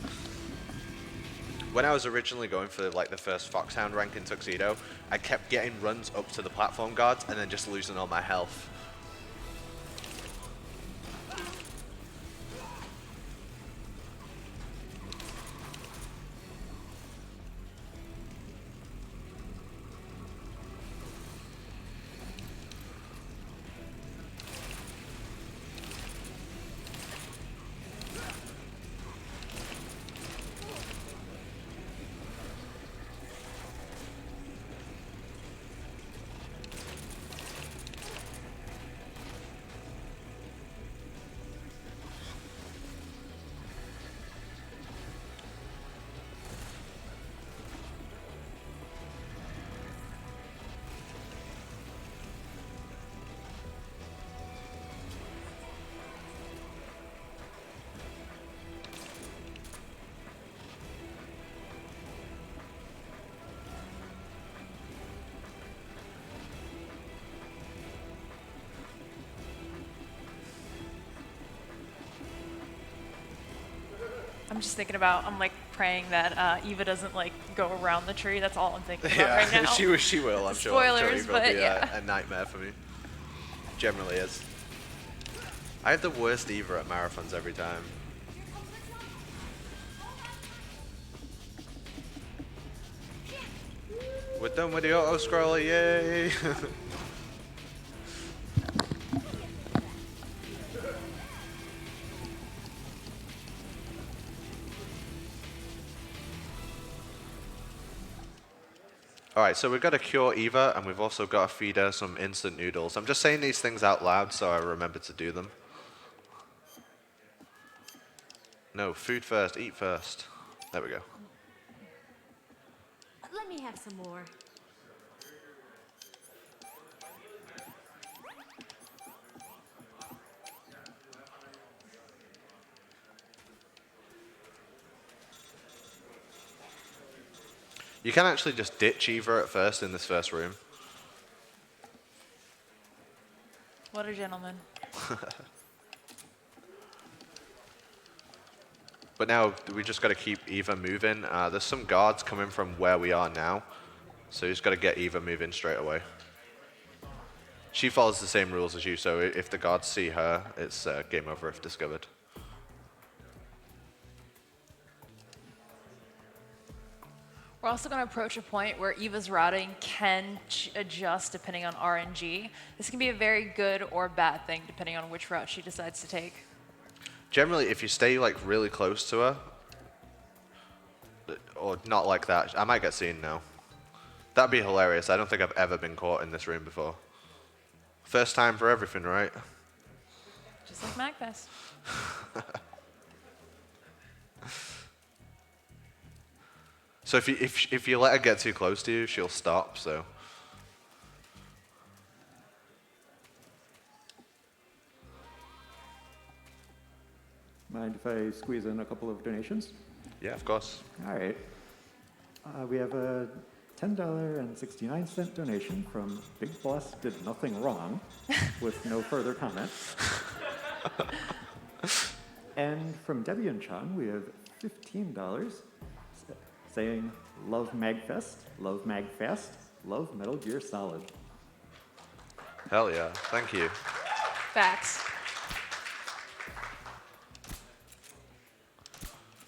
Speaker 3: When I was originally going for like the first Foxhound rank in Tuxedo, I kept getting runs up to the platform guards and then just losing all my health.
Speaker 2: I'm just thinking about, I'm like praying that Eva doesn't like go around the tree. That's all I'm thinking about
Speaker 3: Yeah,
Speaker 2: right now.
Speaker 3: she will, I'm sure.
Speaker 2: Spoilers,
Speaker 3: Eva will
Speaker 2: but
Speaker 3: be
Speaker 2: yeah.
Speaker 3: a nightmare for me. Generally is. I have the worst Eva at marathons every time. We're done with the auto scroller, yay! All right, so we've got to cure Eva, and we've also got to feed her some instant noodles. I'm just saying these things out loud so I remember to do them. No, food first, eat first. There we go.
Speaker 6: Let me have some more.
Speaker 3: You can actually just ditch Eva at first in this first room.
Speaker 2: What a gentleman.
Speaker 3: But now we just got to keep Eva moving. There's some guards coming from where we are now, so you just got to get Eva moving straight away. She follows the same rules as you, so if the guards see her, it's game over if discovered.
Speaker 2: We're also going to approach a point where Eva's routing can adjust depending on RNG. This can be a very good or bad thing depending on which route she decides to take.
Speaker 3: Generally, if you stay like really close to her, or not like that, I might get seen now. That'd be hilarious. I don't think I've ever been caught in this room before. First time for everything, right?
Speaker 2: Just like MAGFest.
Speaker 3: So if you let her get too close to you, she'll stop. So.
Speaker 1: Mind if I squeeze in a couple of donations?
Speaker 3: Yeah, of course.
Speaker 1: All right. We have a $10.69 donation from Big Boss Did Nothing Wrong, with no further comment. And from Debbie and Chan, we have $15 saying, love MAGFest, love MAGFast, love Metal Gear Solid.
Speaker 3: Hell yeah. Thank you.
Speaker 2: Facts.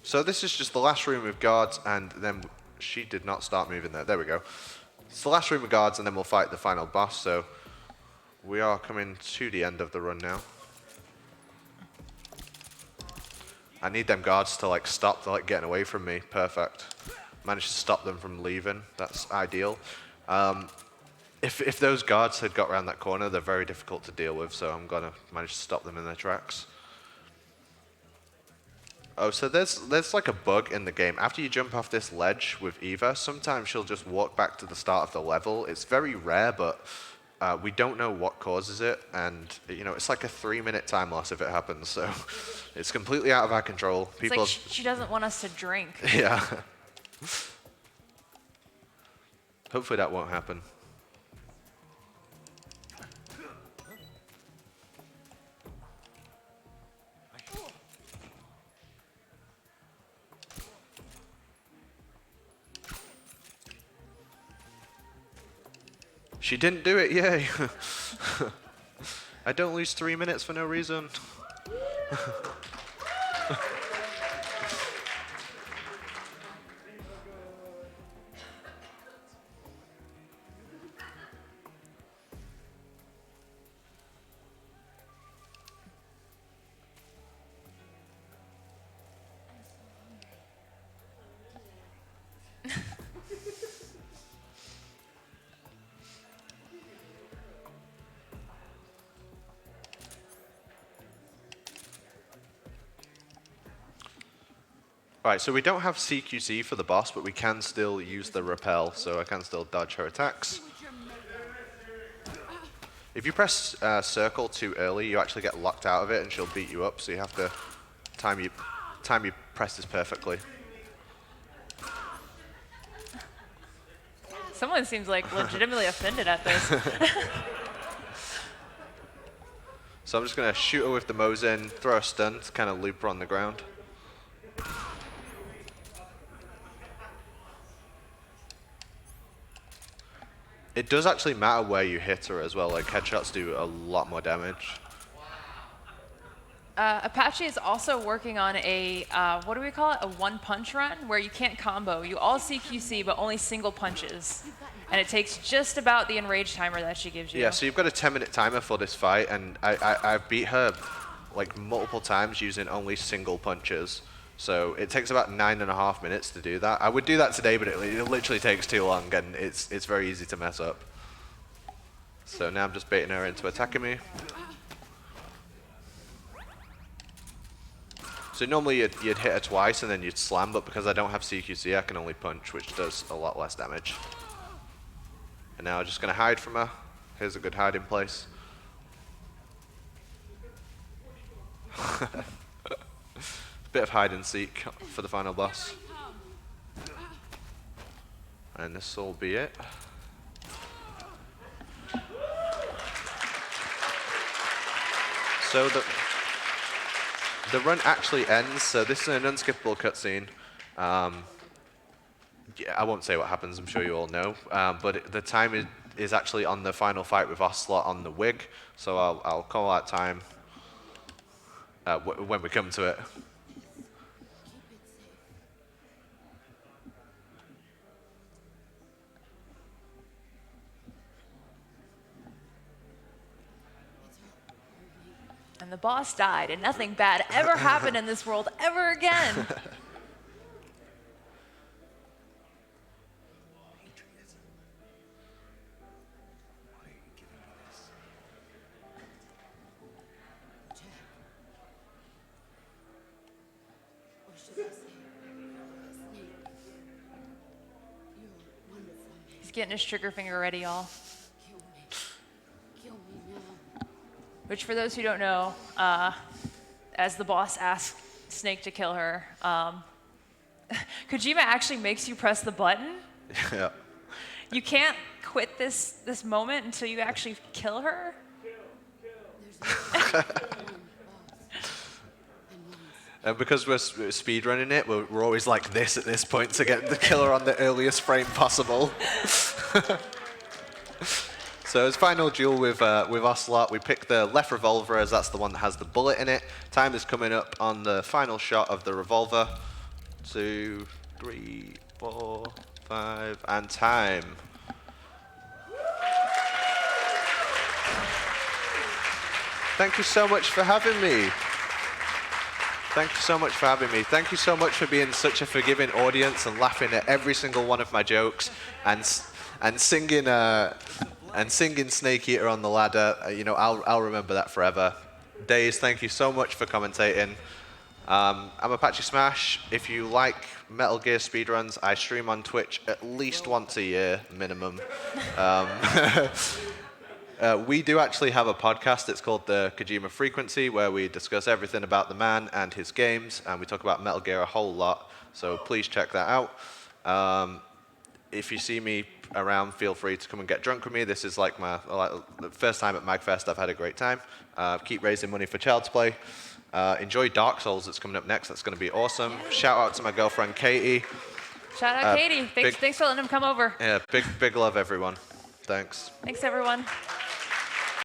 Speaker 3: So this is just the last room with guards, and then she did not start moving there. There we go. It's the last room with guards, and then we'll fight the final boss. So we are coming to the end of the run now. I need them guards to like stop like getting away from me. Perfect. Managed to stop them from leaving. That's ideal. If those guards had got around that corner, they're very difficult to deal with. So I'm gonna manage to stop them in their tracks. Oh, so there's like a bug in the game. After you jump off this ledge with Eva, sometimes she'll just walk back to the start of the level. It's very rare, but we don't know what causes it, and you know it's like a 3-minute time loss if it happens. So it's completely out of our control.
Speaker 2: It's like she doesn't want us to drink.
Speaker 3: Yeah. Hopefully that won't happen. She didn't do it, yay! I don't lose 3 minutes for no reason. Alright, so we don't have CQC for the boss, but we can still use the repel, so I can still dodge her attacks. If you press circle too early, you actually get locked out of it and she'll beat you up, so you have to time you press this perfectly.
Speaker 2: Someone seems like legitimately offended at this.
Speaker 3: So I'm just going to shoot her with the Mosin, throw a stun to kind of loop her on the ground. It does actually matter where you hit her as well, like headshots do a lot more damage.
Speaker 2: Apache is also working on a, what do we call it, a one-punch run, where you can't combo. You all CQC, but only single punches. And it takes just about the enrage timer that she gives you.
Speaker 3: Yeah, so you've got a 10-minute timer for this fight, and I've beat her like multiple times using only single punches. So it takes about 9.5 minutes to do that. I would do that today, but it literally takes too long, and it's very easy to mess up. So now I'm just baiting her into attacking me. So normally you'd hit her twice and then you'd slam, but because I don't have CQC, I can only punch, which does a lot less damage. And now I'm just going to hide from her. Here's a good hiding place. Bit of hide and seek for the final boss. And this will be it. So the run actually ends, so this is an unskippable cutscene. Yeah, I won't say what happens, I'm sure you all know, but the time is actually on the final fight with Ocelot on the wig, so I'll call that time when we come to it.
Speaker 2: And the boss died, and nothing bad ever happened in this world ever again. He's getting his trigger finger ready, y'all. Which, for those who don't know, as the boss asks Snake to kill her, Kojima actually makes you press the button.
Speaker 3: Yeah.
Speaker 2: You can't quit this moment until you actually kill her.
Speaker 3: And because we're speedrunning it, we're always like this at this point to get the killer on the earliest frame possible. So as final duel with Ocelot, we pick the left revolver as that's the one that has the bullet in it. Time is coming up on the final shot of the revolver. 2, 3, 4, 5, and time. Thank you so much for having me. Thank you so much for having me. Thank you so much for being such a forgiving audience and laughing at every single one of my jokes and singing Snake Eater on the ladder. You know, I'll remember that forever. Days, thank you so much for commentating. I'm ApacheSmash. If you like Metal Gear speedruns, I stream on Twitch at least once a year, minimum. We do actually have a podcast. It's called the Kojima Frequency, where we discuss everything about the man and his games, and we talk about Metal Gear a whole lot. So please check that out. If you see me around, feel free to come and get drunk with me. This is like the first time at MAGFest. I've had a great time. Keep raising money for Child's Play. Enjoy Dark Souls that's coming up next. That's going to be awesome. Shout out to my girlfriend Katie.
Speaker 2: Shout out Katie. Thanks for letting him come over.
Speaker 3: Yeah, big love everyone. Thanks.
Speaker 2: Thanks everyone.